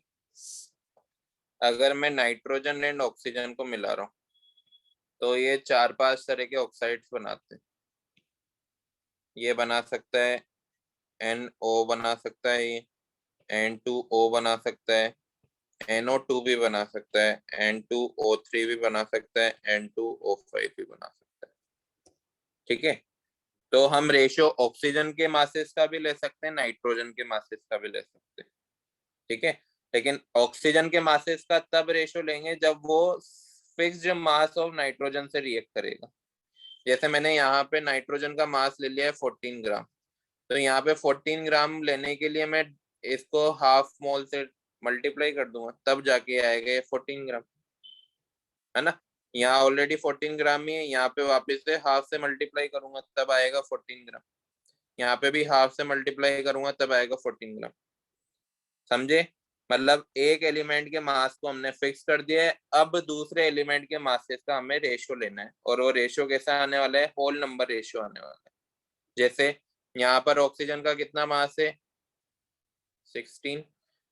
S1: अगर मैं नाइट्रोजन एंड ऑक्सीजन को मिला रहा हूँ तो ये 4-5 तरह के ऑक्साइड्स बनाते हैं। ये बना सकता है NO बना सकता है, ये N2O बना सकता है, NO2 भी बना सकता है, N2O3 भी बना सकता है, N2O5 भी बना सकता है। ठीक है, तो हम रेशियो ऑक्सीजन के मासेस का भी ले सकते हैं, नाइट्रोजन के मासेस का भी ले सकते हैं। ठीक है, लेकिन ऑक्सीजन के मासेस का तब रेशियो लेंगे जब वो फिक्स्ड मास ऑफ नाइट्रोजन से रिएक्ट करेगा। जैसे मैंने यहाँ पे नाइट्रोजन का मास ले लिया है 14 ग्राम, तो यहाँ पे 14 ग्राम लेने के लिए मैं इसको हाफ मोल से मल्टीप्लाई कर दूंगा, तब जाके आएगा ये 14 ग्राम, है ना। यहाँ ऑलरेडी 14 ग्राम ही है, यहाँ पे वापस से हाफ से मल्टीप्लाई करूंगा तब आएगा 14 ग्राम, यहाँ पे भी हाफ से मल्टीप्लाई करूंगा तब आएगा 14 ग्राम। समझे, मतलब एक एलिमेंट के मास को हमने फिक्स कर दिया है, अब दूसरे एलिमेंट के मासेस का हमें रेशियो लेना है, और वो रेशियो कैसा आने वाला है, होल नंबर रेशियो आने वाला है। जैसे यहाँ पर ऑक्सीजन का कितना मास है 16,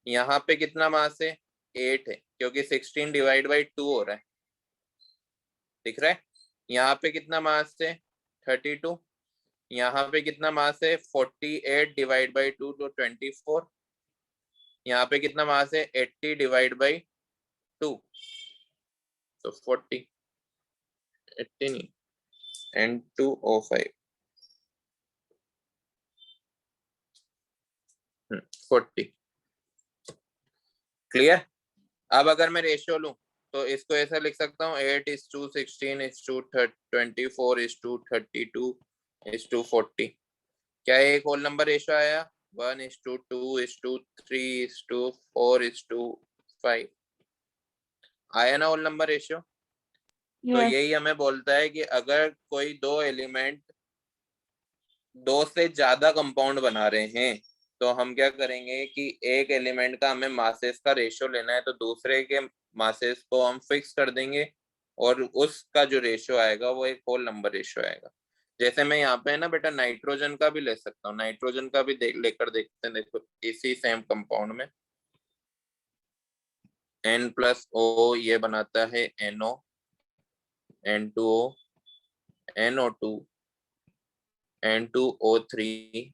S1: यहाँ पे कितना मास है 8 है, क्योंकि 16 डिवाइड बाई 2 हो रहा है, दिख रहा है। यहाँ पे कितना मास है 32, यहाँ पे कितना मास है 48 डिवाइड बाई 2 तो 24, यहाँ पे कितना मास है 80 डिवाइड बाई 2 तो 40, 80 नहीं, N2O5 40। क्लियर। अब अगर मैं रेशियो लूं तो इसको ऐसा लिख सकता हूँ 8:16:24:32:40। क्या एक होल नंबर रेशियो आया, 1:2:3:4:5 आया ना होल नंबर रेशियो। तो
S3: Yes.
S1: यही हमें बोलता है कि अगर कोई दो एलिमेंट दो से ज्यादा कंपाउंड बना रहे हैं तो हम क्या करेंगे कि एक एलिमेंट का हमें मासेस का रेशियो लेना है, तो दूसरे के मासेस को हम फिक्स कर देंगे और उसका जो रेशियो आएगा वो एक होल नंबर रेशियो आएगा। जैसे मैं यहाँ पे है ना बेटा नाइट्रोजन का भी ले सकता हूँ, नाइट्रोजन का भी लेकर देखते हैं। देखो इसी सेम कंपाउंड में N+O ये बनाता है NO, N2O, NO2, N2O3,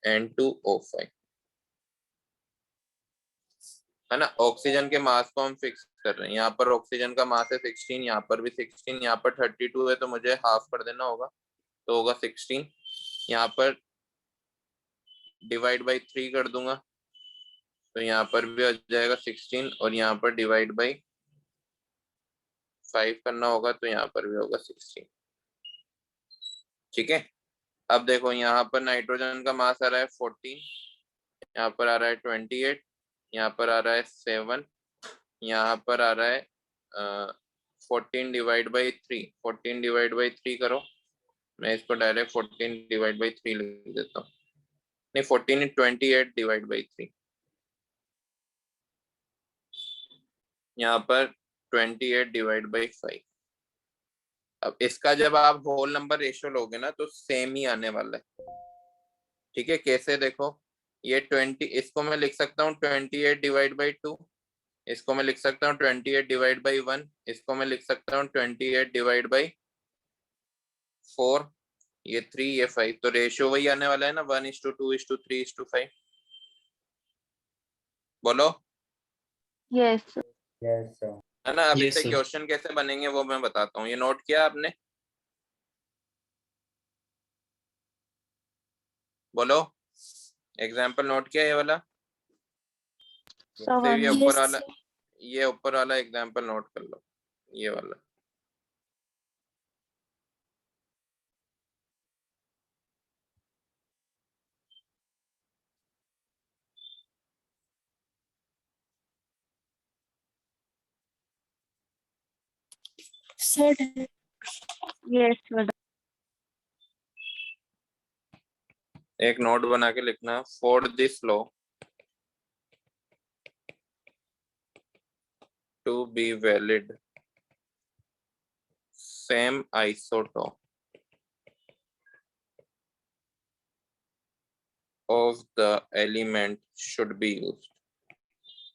S1: N2O5, है ना। ऑक्सीजन के मास को हम फिक्स कर रहे हैं, यहाँ पर ऑक्सीजन का मास है 16, यहाँ पर भी 16, यहाँ पर 32 है तो मुझे हाफ कर देना होगा तो होगा 16, यहाँ पर डिवाइड बाई 3 कर दूंगा तो यहाँ पर भी आ जाएगा 16, और यहाँ पर डिवाइड बाई 5 करना होगा तो यहाँ पर भी होगा 16। ठीक है, अब देखो यहाँ पर नाइट्रोजन का मास आ रहा है 14, यहाँ पर आ रहा है 28, यहाँ पर आ रहा है 7, यहाँ पर आ रहा है 14 डिवाइड बाई 3, 14 डिवाइड बाई 3 करो, मैं इसको डायरेक्ट 14 डिवाइड बाई 3 लिख देता हूँ, नहीं 14 28 डिवाइड बाई 3, यहाँ पर 28 डिवाइड बाई 5। अब इसका जब आप होल नंबर रेशियो लोगे ना तो सेम ही आने वाला है। ठीक है, कैसे देखो, ये 20, इसको मैं लिख सकता हूँ 28 डिवाइड बाई 2, इसको मैं लिख सकता हूँ 28 डिवाइड बाई 1, इसको मैं लिख सकता हूँ 28 डिवाइड बाई 4, ये 3 ये 5, तो रेशियो वही आने वाला है ना 1:2:3:5। बोलो
S3: Yes.
S6: Yes, sir.
S1: है ना। अब
S2: Yes,
S1: इससे
S2: sir.
S1: क्वेश्चन कैसे बनेंगे वो मैं बताता हूँ, ये नोट किया आपने, बोलो एग्जाम्पल नोट किया ये वाला,
S3: So
S1: से ये
S3: one.
S1: ऊपर
S7: Yes,
S1: वाला,
S7: sir.
S1: ये ऊपर वाला एग्जाम्पल नोट कर लो, ये वाला।
S7: Sir,
S3: Yes. Madam.
S1: एक नोट बना के लिखना, for this law to be valid same isotope of the element should be used।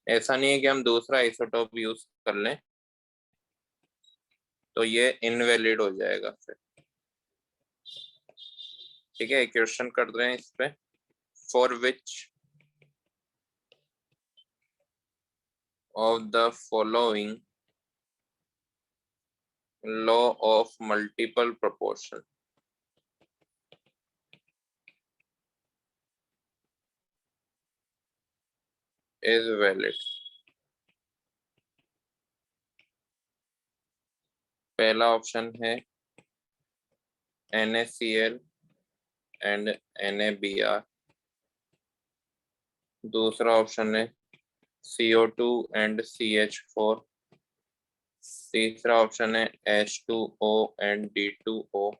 S1: ऐसा नहीं है कि हम दूसरा आइसोटोप यूज कर लें तो ये इनवैलिड हो जाएगा फिर। ठीक है, क्वेश्चन कर रहे हैं इस पे। For which of the following law of multiple proportion is valid. पहला ऑप्शन है NaCl एंड NaBr। दूसरा ऑप्शन है CO2 एंड CH4। तीसरा ऑप्शन है H2O एंड D2O।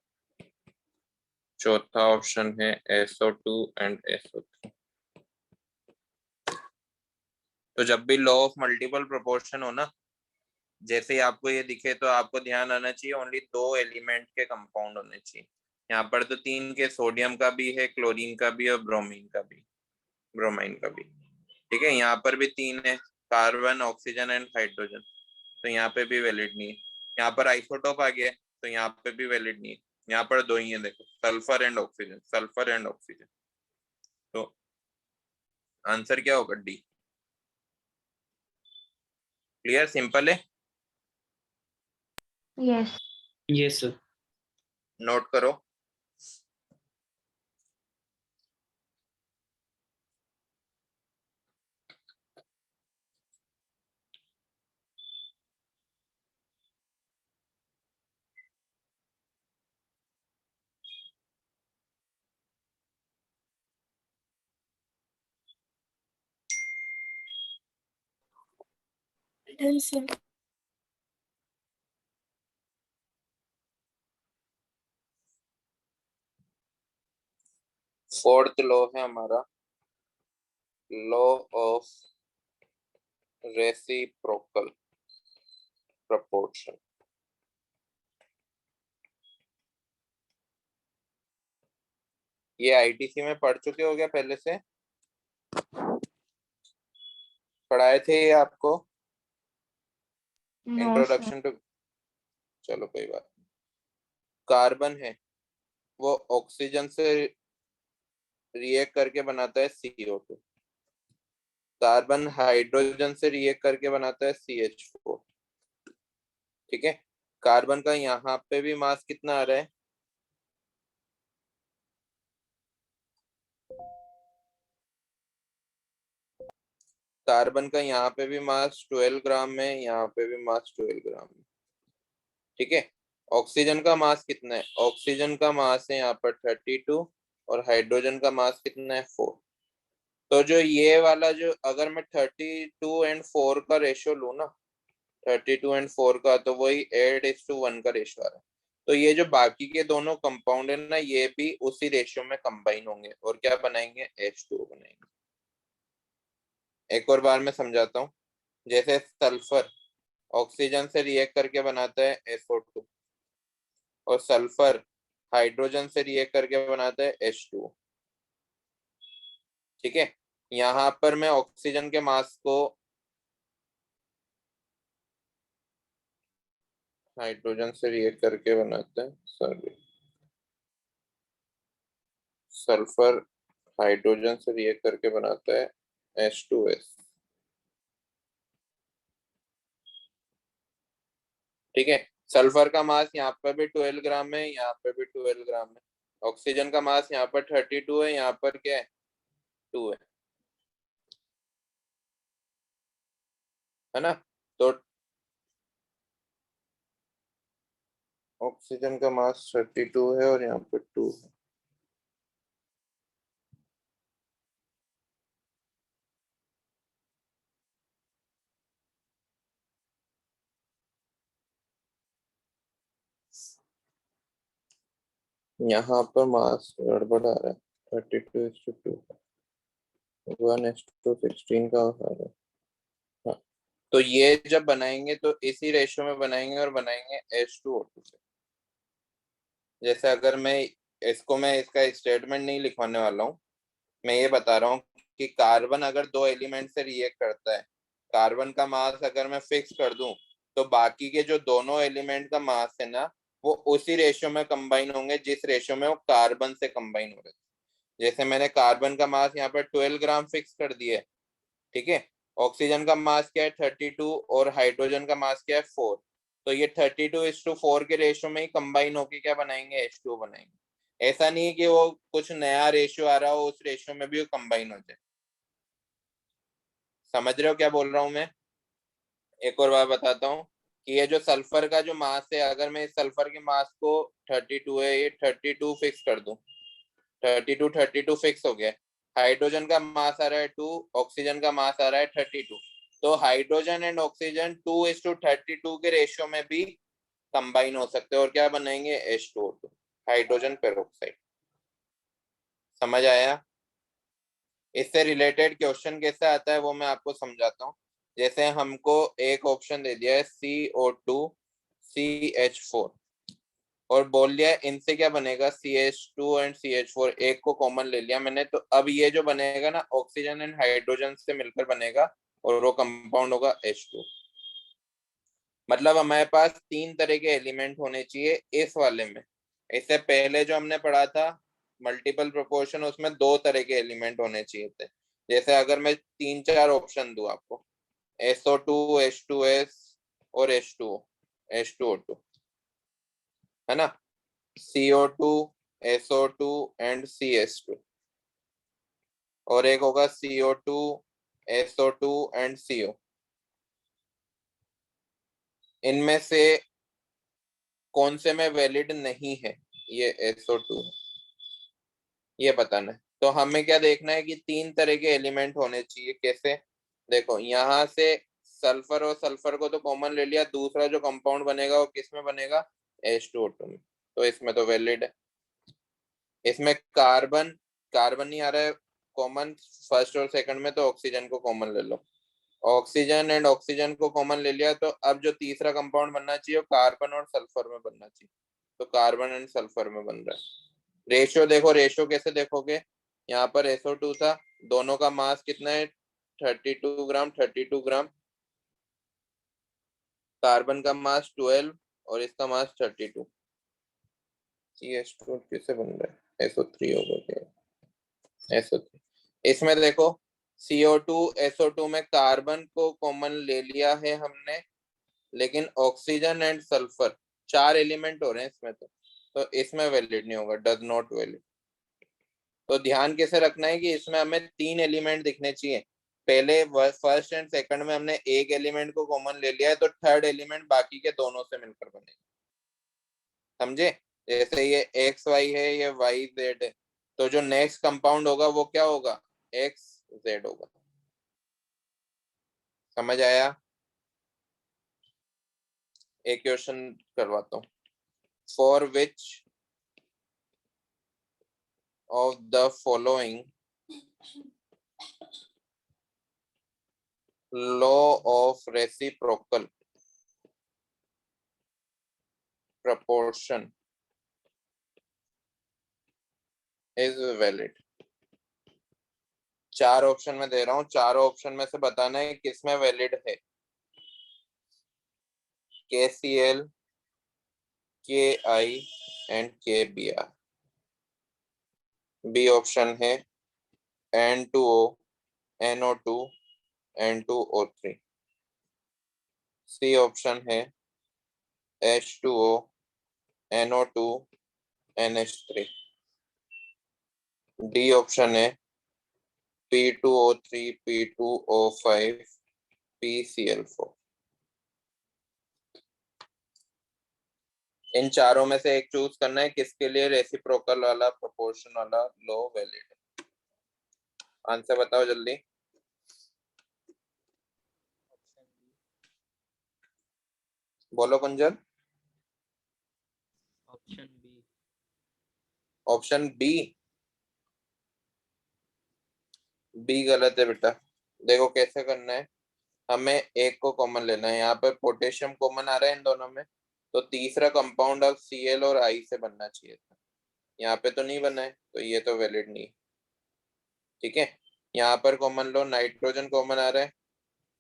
S1: चौथा ऑप्शन है SO2 एंड SO3। तो जब भी लॉ ऑफ मल्टीपल प्रोपोर्शन हो ना, जैसे ही आपको ये दिखे तो आपको ध्यान आना चाहिए ओनली 2 एलिमेंट के कंपाउंड होने चाहिए। यहाँ पर तो 3 के, सोडियम का भी है, क्लोरीन का भी और ब्रोमीन का भी। ठीक है, यहाँ पर भी 3 है, कार्बन, ऑक्सीजन एंड हाइड्रोजन। तो यहाँ पे भी वैलिड नहीं है। यहाँ पर आइसोटोप आ गया है तो यहाँ पे भी वैलिड नहीं है। यहाँ पर 2 ही है, देखो, सल्फर एंड ऑक्सीजन। तो आंसर क्या होगा? डी। क्लियर, सिंपल है।
S3: Yes.
S2: Yes, sir.
S1: नोट करो।
S7: Done, sir.
S1: फोर्थ लॉ है हमारा लॉ ऑफ रेसिप्रोकल प्रपोर्शन। ये आईटीसी में पढ़ चुके हो क्या? पहले से पढ़ाए थे ये आपको?
S3: No, sir.
S1: इंट्रोडक्शन टू, चलो कोई बात नहीं। कार्बन है वो ऑक्सीजन से रिएक्ट करके बनाता है CO2। कार्बन हाइड्रोजन से रिएक्ट करके बनाता है CH4। ठीक है, कार्बन का यहाँ पे भी मास कितना आ रहा है? कार्बन का यहाँ पे भी मास 12 ग्राम है, यहाँ पे भी मास 12 ग्राम है। ठीक है, ऑक्सीजन का मास कितना है? ऑक्सीजन का मास है यहाँ पर 32 और हाइड्रोजन का मास कितना है? 4। तो जो ये वाला, जो अगर मैं 32 एंड 4 का रेशियो लू ना, 32 एंड 4 का, तो वही 8:1 का रेशियो आ रहा है। तो ये जो बाकी के दोनों कंपाउंड है ना, ये भी उसी रेशियो में कंबाइन होंगे और क्या बनाएंगे? H2O बनाएंगे। एक और बार मैं समझाता हूँ। जैसे सल्फर ऑक्सीजन से रिएक्ट करके बनाता है SO2 और सल्फर हाइड्रोजन से रिएक्ट करके बनाता है H2O। ठीक है, यहाँ पर मैं ऑक्सीजन के मास को हाइड्रोजन से रिएक्ट करके बनाता है, सॉरी, सल्फर हाइड्रोजन से रिएक्ट करके बनाता है H2S। ठीक है, सल्फर का मास यहाँ पर भी 12 ग्राम है, यहाँ पर भी 12 ग्राम है। ऑक्सीजन का मास यहाँ पर 32 है, यहाँ पर क्या है? 2 है ना? तो ऑक्सीजन का मास 32 है और यहाँ पर 2 है। यहाँ पर मास गड़बड़ आ रहा है, 32:2, 1:16 का आ रहा है। हाँ, तो ये जब बनाएंगे तो इसी रेशियो में बनाएंगे और बनाएंगे H2O2 से। जैसे अगर मैं इसका स्टेटमेंट नहीं लिखवाने वाला हूँ, मैं ये बता रहा हूँ कि कार्बन अगर 2 एलिमेंट से रिएक्ट करता है कार्बन का मास अगर मैं फिक्स कर दूं तो बाकी के जो दोनों एलिमेंट का मास है ना वो उसी रेशियो में कंबाइन होंगे जिस रेशियो में वो कार्बन से कंबाइन हो रहे थे। जैसे मैंने कार्बन का मास यहाँ पर 12 ग्राम फिक्स कर दिया है, ठीक है। ऑक्सीजन का मास क्या है 32 और हाइड्रोजन का मास क्या है 4। तो ये 32:4 के रेशियो में ही कंबाइन होके क्या बनाएंगे, H2O बनाएंगे। ऐसा नहीं है कि वो कुछ नया रेशियो आ रहा हो उस रेशियो में भी वो कंबाइन हो जाए। समझ रहे हो क्या बोल रहा हूं मैं? एक और बात बताता हूँ कि ये जो सल्फर का जो मास है, अगर मैं इस सल्फर के मास को 32 है, ये 32 फिक्स कर दूं, 32 फिक्स हो गया। हाइड्रोजन का मास आ रहा है 2, ऑक्सीजन का मास आ रहा है 32। तो हाइड्रोजन एंड ऑक्सीजन 2:32 के रेशियो में भी कंबाइन हो सकते हैं और क्या बनाएंगे, H2O2, हाइड्रोजन पेरोक्साइड। समझ आया? इससे रिलेटेड क्वेश्चन कैसे आता है वो मैं आपको समझाता हूँ। जैसे हमको एक ऑप्शन दे दिया है CO2 CH4 और बोल दिया इनसे क्या बनेगा, CH2 एंड CH4 एक को कॉमन ले लिया मैंने, तो अब ये जो बनेगा ना ऑक्सीजन एंड हाइड्रोजन से मिलकर बनेगा और वो कंपाउंड होगा H2। मतलब हमारे पास 3 तरह के एलिमेंट होने चाहिए इस वाले में। इससे पहले जो हमने पढ़ा था मल्टीपल प्रोपोर्शन, उसमें 2 तरह के एलिमेंट होने चाहिए थे। जैसे अगर मैं 3-4 ऑप्शन दूं आपको, SO2 H2S और H2O H2O2, है ना, CO2 SO2 एंड CS2, और एक होगा CO2 SO2 एंड CO। इनमें से कौन से में वैलिड नहीं है, ये SO2 है, ये बताना है। तो हमें क्या देखना है कि 3 तरह के एलिमेंट होने चाहिए। कैसे, देखो यहाँ से सल्फर और सल्फर को तो कॉमन ले लिया, दूसरा जो कंपाउंड बनेगा वो किस में बनेगा, H2O2 में, तो इसमें तो वैलिड है। इसमें कार्बन कार्बन नहीं आ रहा है कॉमन फर्स्ट और सेकंड में, तो ऑक्सीजन को कॉमन ले लो। ऑक्सीजन एंड ऑक्सीजन को कॉमन ले लिया, तो अब जो तीसरा कंपाउंड बनना चाहिए वो कार्बन और सल्फर में बनना चाहिए, तो कार्बन एंड सल्फर में बन रहा है। रेशियो देखो, रेशियो कैसे देखोगे, यहाँ पर SO2 था, दोनों का मास कितना है 32 ग्राम 32 ग्राम, कार्बन का मास 12 और इसका मास 32। CH2 कैसे बन रहा है, SO3 होगा क्या, SO3। इसमें देखो CO2 SO2 में कार्बन को कॉमन ले लिया है हमने, लेकिन ऑक्सीजन एंड सल्फर 4 एलिमेंट हो रहे हैं इसमें, तो इसमें वैलिड नहीं होगा, डज नॉट वैलिड। तो ध्यान कैसे रखना है कि इसमें हमें 3 एलिमेंट दिखने चाहिए। पहले फर्स्ट एंड सेकंड में हमने एक एलिमेंट को कॉमन ले लिया है, तो थर्ड एलिमेंट बाकी के दोनों से मिलकर बनेगा। समझे? जैसे ये XY है, ये YZ है, तो जो नेक्स्ट कंपाउंड होगा वो क्या होगा, XZ होगा। समझ आया? एक क्वेश्चन करवाता हूँ, for which of the following law of reciprocal proportion is valid? 4 option में दे रहा हूँ, चारों ऑप्शन में से बताना है किसमें वैलिड है। KCl, KI and KBr। B option है N2O, NO2, N2O3। C option है H2O, NO2, NH3। D option है P2O3, P2O5, PCl4। इन चारों में से एक चूज करना है किसके लिए रेसिप्रोकल वाला प्रोपोर्शन वाला लॉ वैलिड है। आंसर बताओ जल्दी। बोलो Kunjal.
S2: Option B.
S1: Option B? B गलत है बेटा। देखो कैसे करना है, हमें एक को कॉमन लेना है। यहाँ पे पोटेशियम कॉमन आ रहा है इन दोनों में, तो तीसरा कंपाउंड अब Cl और I से बनना चाहिए था, यहाँ पे तो नहीं बना है, तो ये तो वैलिड नहीं है। ठीक है, यहाँ पर कॉमन लो, नाइट्रोजन कॉमन आ रहा है,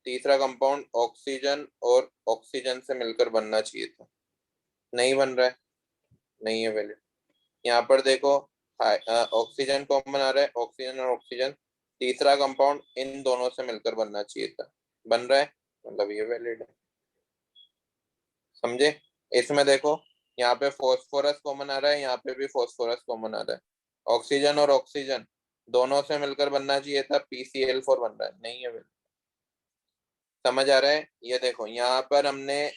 S1: तीसरा कंपाउंड ऑक्सीजन और ऑक्सीजन से मिलकर बनना चाहिए था, नहीं बन रहा है, नहीं है वैलिड। यहाँ पर देखो ऑक्सीजन कॉमन आ रहा है, ऑक्सीजन और ऑक्सीजन, तीसरा कंपाउंड इन दोनों से मिलकर बनना चाहिए था, बन रहा है, मतलब ये वैलिड है। समझे? इसमें देखो यहाँ पे फॉस्फोरस कॉमन आ रहा है, यहाँ पे भी फॉस्फोरस कॉमन आ रहा है, ऑक्सीजन और ऑक्सीजन दोनों से मिलकर बनना चाहिए था, PCl4 बन रहा है, नहीं है वैलिड। समझ आ रहा है? ये देखो यहाँ पर हमने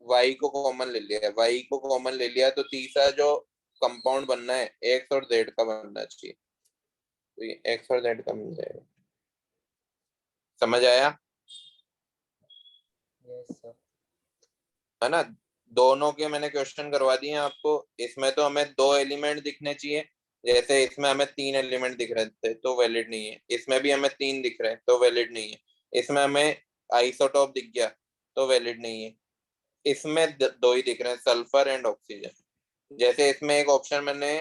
S1: Y को कॉमन ले लिया है, Y को कॉमन ले लिया तो तीसरा जो कंपाउंड बनना है X और Z का बनना चाहिए, तो ये X और Z का मिल जाएगा। समझ आया?
S6: Yes, sir.
S1: है ना? दोनों के मैंने क्वेश्चन करवा दिए आपको। इसमें तो हमें 2 एलिमेंट दिखने चाहिए, जैसे इसमें हमें 3 एलिमेंट दिख रहे थे तो वैलिड नहीं है, इसमें भी हमें 3 दिख रहे हैं तो वैलिड नहीं है, इसमें हमें आइसोटोप दिख गया तो वैलिड नहीं है, इसमें 2 ही दिख रहे हैं, सल्फर एंड ऑक्सीजन। जैसे इसमें एक ऑप्शन मैंने,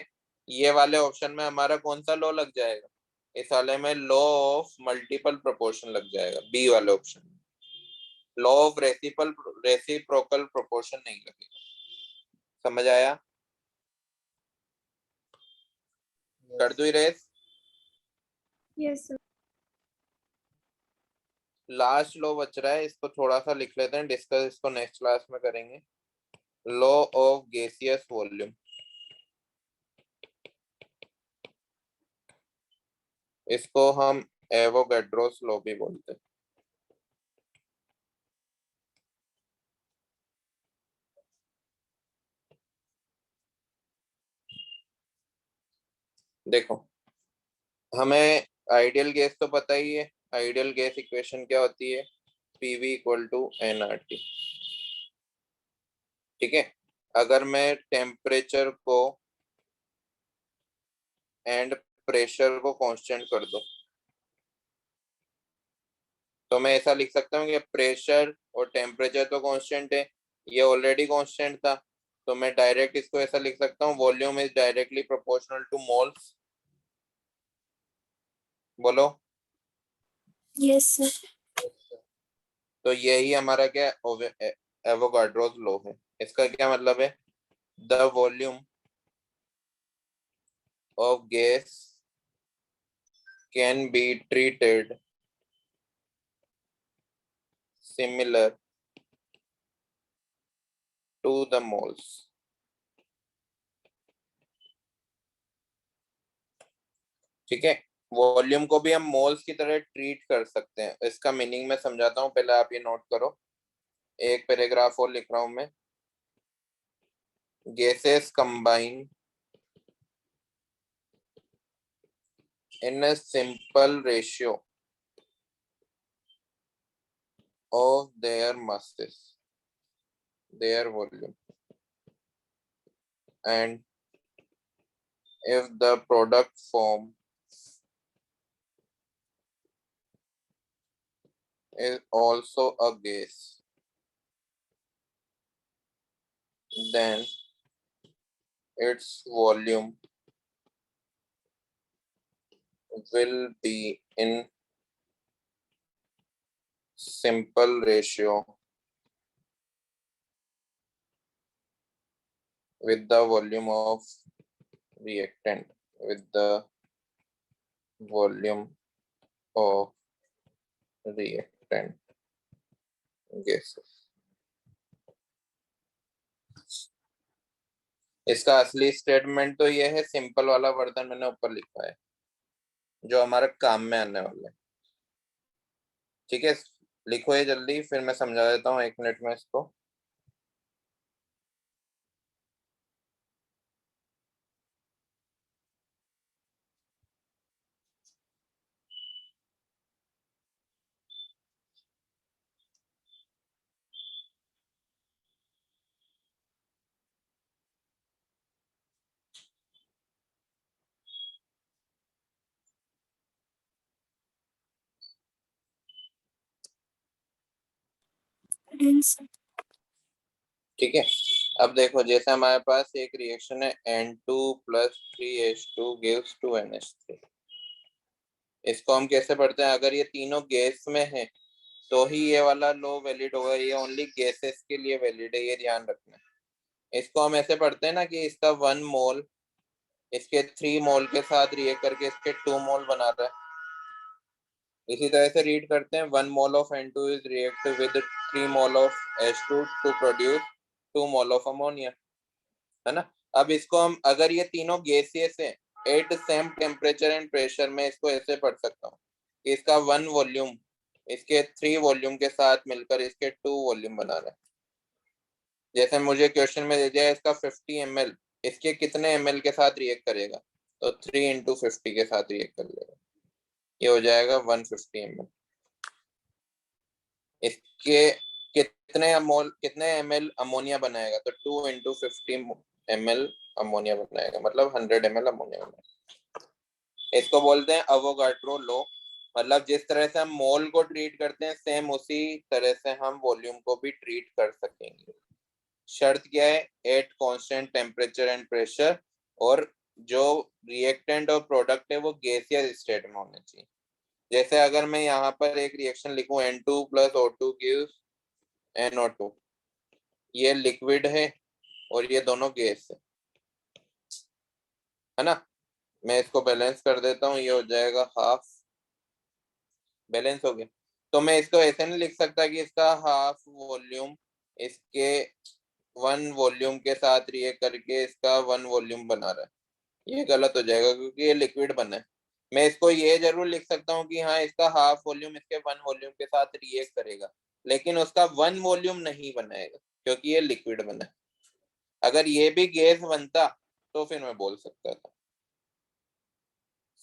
S1: ये वाले ऑप्शन में हमारा कौन सा लॉ लग जाएगा, इस वाले में लॉ ऑफ मल्टीपल प्रोपोर्शन लग जाएगा, बी वाले ऑप्शन में लॉ ऑफ रेसिप्रोकल प्रोपोर्शन नहीं लगेगा। समझ आया? कर दो रेस।
S3: Yes, sir.
S1: लास्ट लॉ बच रहा है, इसको थोड़ा सा लिख लेते हैं, डिस्कस इसको नेक्स्ट क्लास में करेंगे। लॉ ऑफ गैसियस वॉल्यूम, इसको हम एवोगैड्रोस लॉ भी बोलते हैं। देखो हमें आइडियल गैस तो पता ही है, आइडियल गैस इक्वेशन क्या होती है, PV इक्वल टू nRT। ठीक है, अगर मैं टेम्परेचर को एंड प्रेशर को कांस्टेंट कर दूं तो मैं ऐसा लिख सकता हूँ कि प्रेशर और टेम्परेचर तो कांस्टेंट है, ये ऑलरेडी कांस्टेंट था, तो मैं डायरेक्ट इसको ऐसा लिख सकता हूँ, volume is directly proportional two moles. बोलो।
S7: Yes, sir.
S1: तो यही हमारा क्या एवोगाड्रोस लॉ है। इसका क्या मतलब है, the volume of gas can be treated similar to the moles। ठीक है, वॉल्यूम को भी हम मोल्स की तरह ट्रीट कर सकते हैं। इसका मीनिंग मैं समझाता हूँ, पहले आप ये नोट करो, एक पैराग्राफ और लिख रहा हूं मैं। Gases combine in a simple ratio of their masses, their volume, and if the product form is also a gas, then its volume will be in simple ratio with the volume of reactant, with the volume of reactant gases। इसका असली statement तो ये है, simple वाला version मैंने ऊपर लिखा है जो हमारे काम में आने वाला है। ठीक है, लिखो ये जल्दी, फिर मैं समझा देता हूँ 1 मिनट में इसको।
S7: Answer.
S1: ठीक है, अब देखो जैसे हमारे पास एक रिएक्शन है N2 + 3H2 gives 2NH3। इसको हम कैसे पढ़ते हैं, अगर ये तीनों गैस में है तो ही ये वाला लो वैलिड होगा, ये ओनली गैसेस के लिए वैलिड है, ये ध्यान रखना है। इसको हम ऐसे पढ़ते हैं ना कि इसका 1 मोल इसके 3 मोल के साथ रिएक्ट करके इसके 2 मोल बना रहा है। इसी तरह से रीड करते हैं 1 mole of N2 is react with 3 mole of H2 to produce 2 mole of ammonia, है ना। अब इसको हम अगर ये तीनों गैसियस है at same temperature and pressure में, इसको ऐसे पढ़ सकता हूँ कि इसका 1 वॉल्यूम इसके 3 वॉल्यूम के साथ मिलकर इसके 2 वॉल्यूम बना रहा है। जैसे मुझे क्वेश्चन में दे दिया इसका 50 ml, इसके कितने ml के साथ रिएक्ट करेगा, तो 3 into 50 के साथ रिएक्ट कर लेगा, ये हो जाएगा 150 ml। इसके कितने ml अमोनिया बनाएगा, तो 2 into 50 ml अमोनिया बनाएगा, मतलब 100 ml अमोनिया बनाएगा। इसको बोलते हैं अवोगाड्रो लो, मतलब जिस तरह से हम मोल को ट्रीट करते हैं सेम उसी तरह से हम वॉल्यूम को भी ट्रीट कर सकेंगे। शर्त क्या है, at constant temperature and pressure, और जो रिएक्टेंट और प्रोडक्ट है वो गैसियस स्टेट में होने चाहिए। जैसे अगर मैं यहाँ पर एक रिएक्शन लिखूं N2 + O2 गिव्स NO2, ये लिक्विड है और ये दोनों गैस है ना। मैं इसको बैलेंस कर देता हूँ, ये हो जाएगा हाफ, बैलेंस हो गया। तो मैं इसको ऐसे नहीं लिख सकता कि इसका हाफ वॉल्यूम इसके 1 वॉल्यूम के साथ रिएक्ट करके इसका 1 वॉल्यूम बना रहा है, ये गलत हो जाएगा क्योंकि ये लिक्विड बना है। मैं इसको ये जरूर लिख सकता हूँ कि हाँ इसका हाफ वॉल्यूम इसके 1 वॉल्यूम के साथ रिएक्ट करेगा, लेकिन उसका 1 वॉल्यूम नहीं बनाएगा क्योंकि ये लिक्विड बना है। अगर ये भी गैस बनता तो फिर मैं बोल सकता था।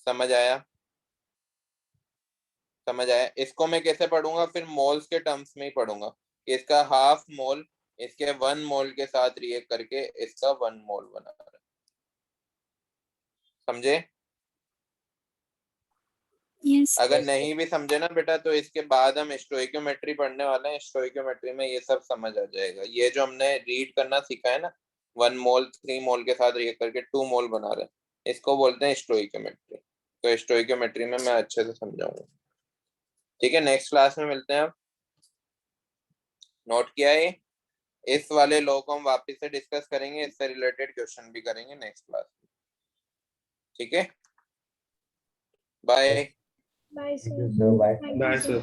S1: समझ आया? समझ आया? इसको मैं कैसे पढ़ूंगा, फिर मोल्स के टर्म्स में ही पढ़ूंगा कि इसका हाफ मोल इसके 1 मोल के साथ रिएक्ट करके इसका 1 मोल बना रहा है। समझे?
S7: Yes.
S1: अगर नहीं भी समझे ना बेटा तो इसके बाद हम स्टोइकियोमेट्री पढ़ने वाले हैं, स्टोइकियोमेट्री में ये सब समझ आ जाएगा। ये जो हमने रीड करना सीखा है ना, 1 मोल 3 मोल के साथ रिएक्ट करके 2 मोल बना रहे हैं, इसको बोलते हैं स्टोइकियोमेट्री। तो स्टोइकियोमेट्री में मैं अच्छे से समझाऊंगा। ठीक है, नेक्स्ट क्लास में मिलते हैं। अब नोट किया है, इस वाले लॉ को हम वापस से डिस्कस करेंगे, इससे रिलेटेड क्वेश्चन भी करेंगे नेक्स्ट क्लास में। ठीक है, bye.
S3: Bye, sir.
S6: Thank you, sir. Bye.
S3: Thank you,
S2: Bye,
S3: sir.
S2: sir.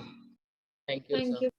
S8: Thank you,
S3: Thank
S8: sir.
S3: you.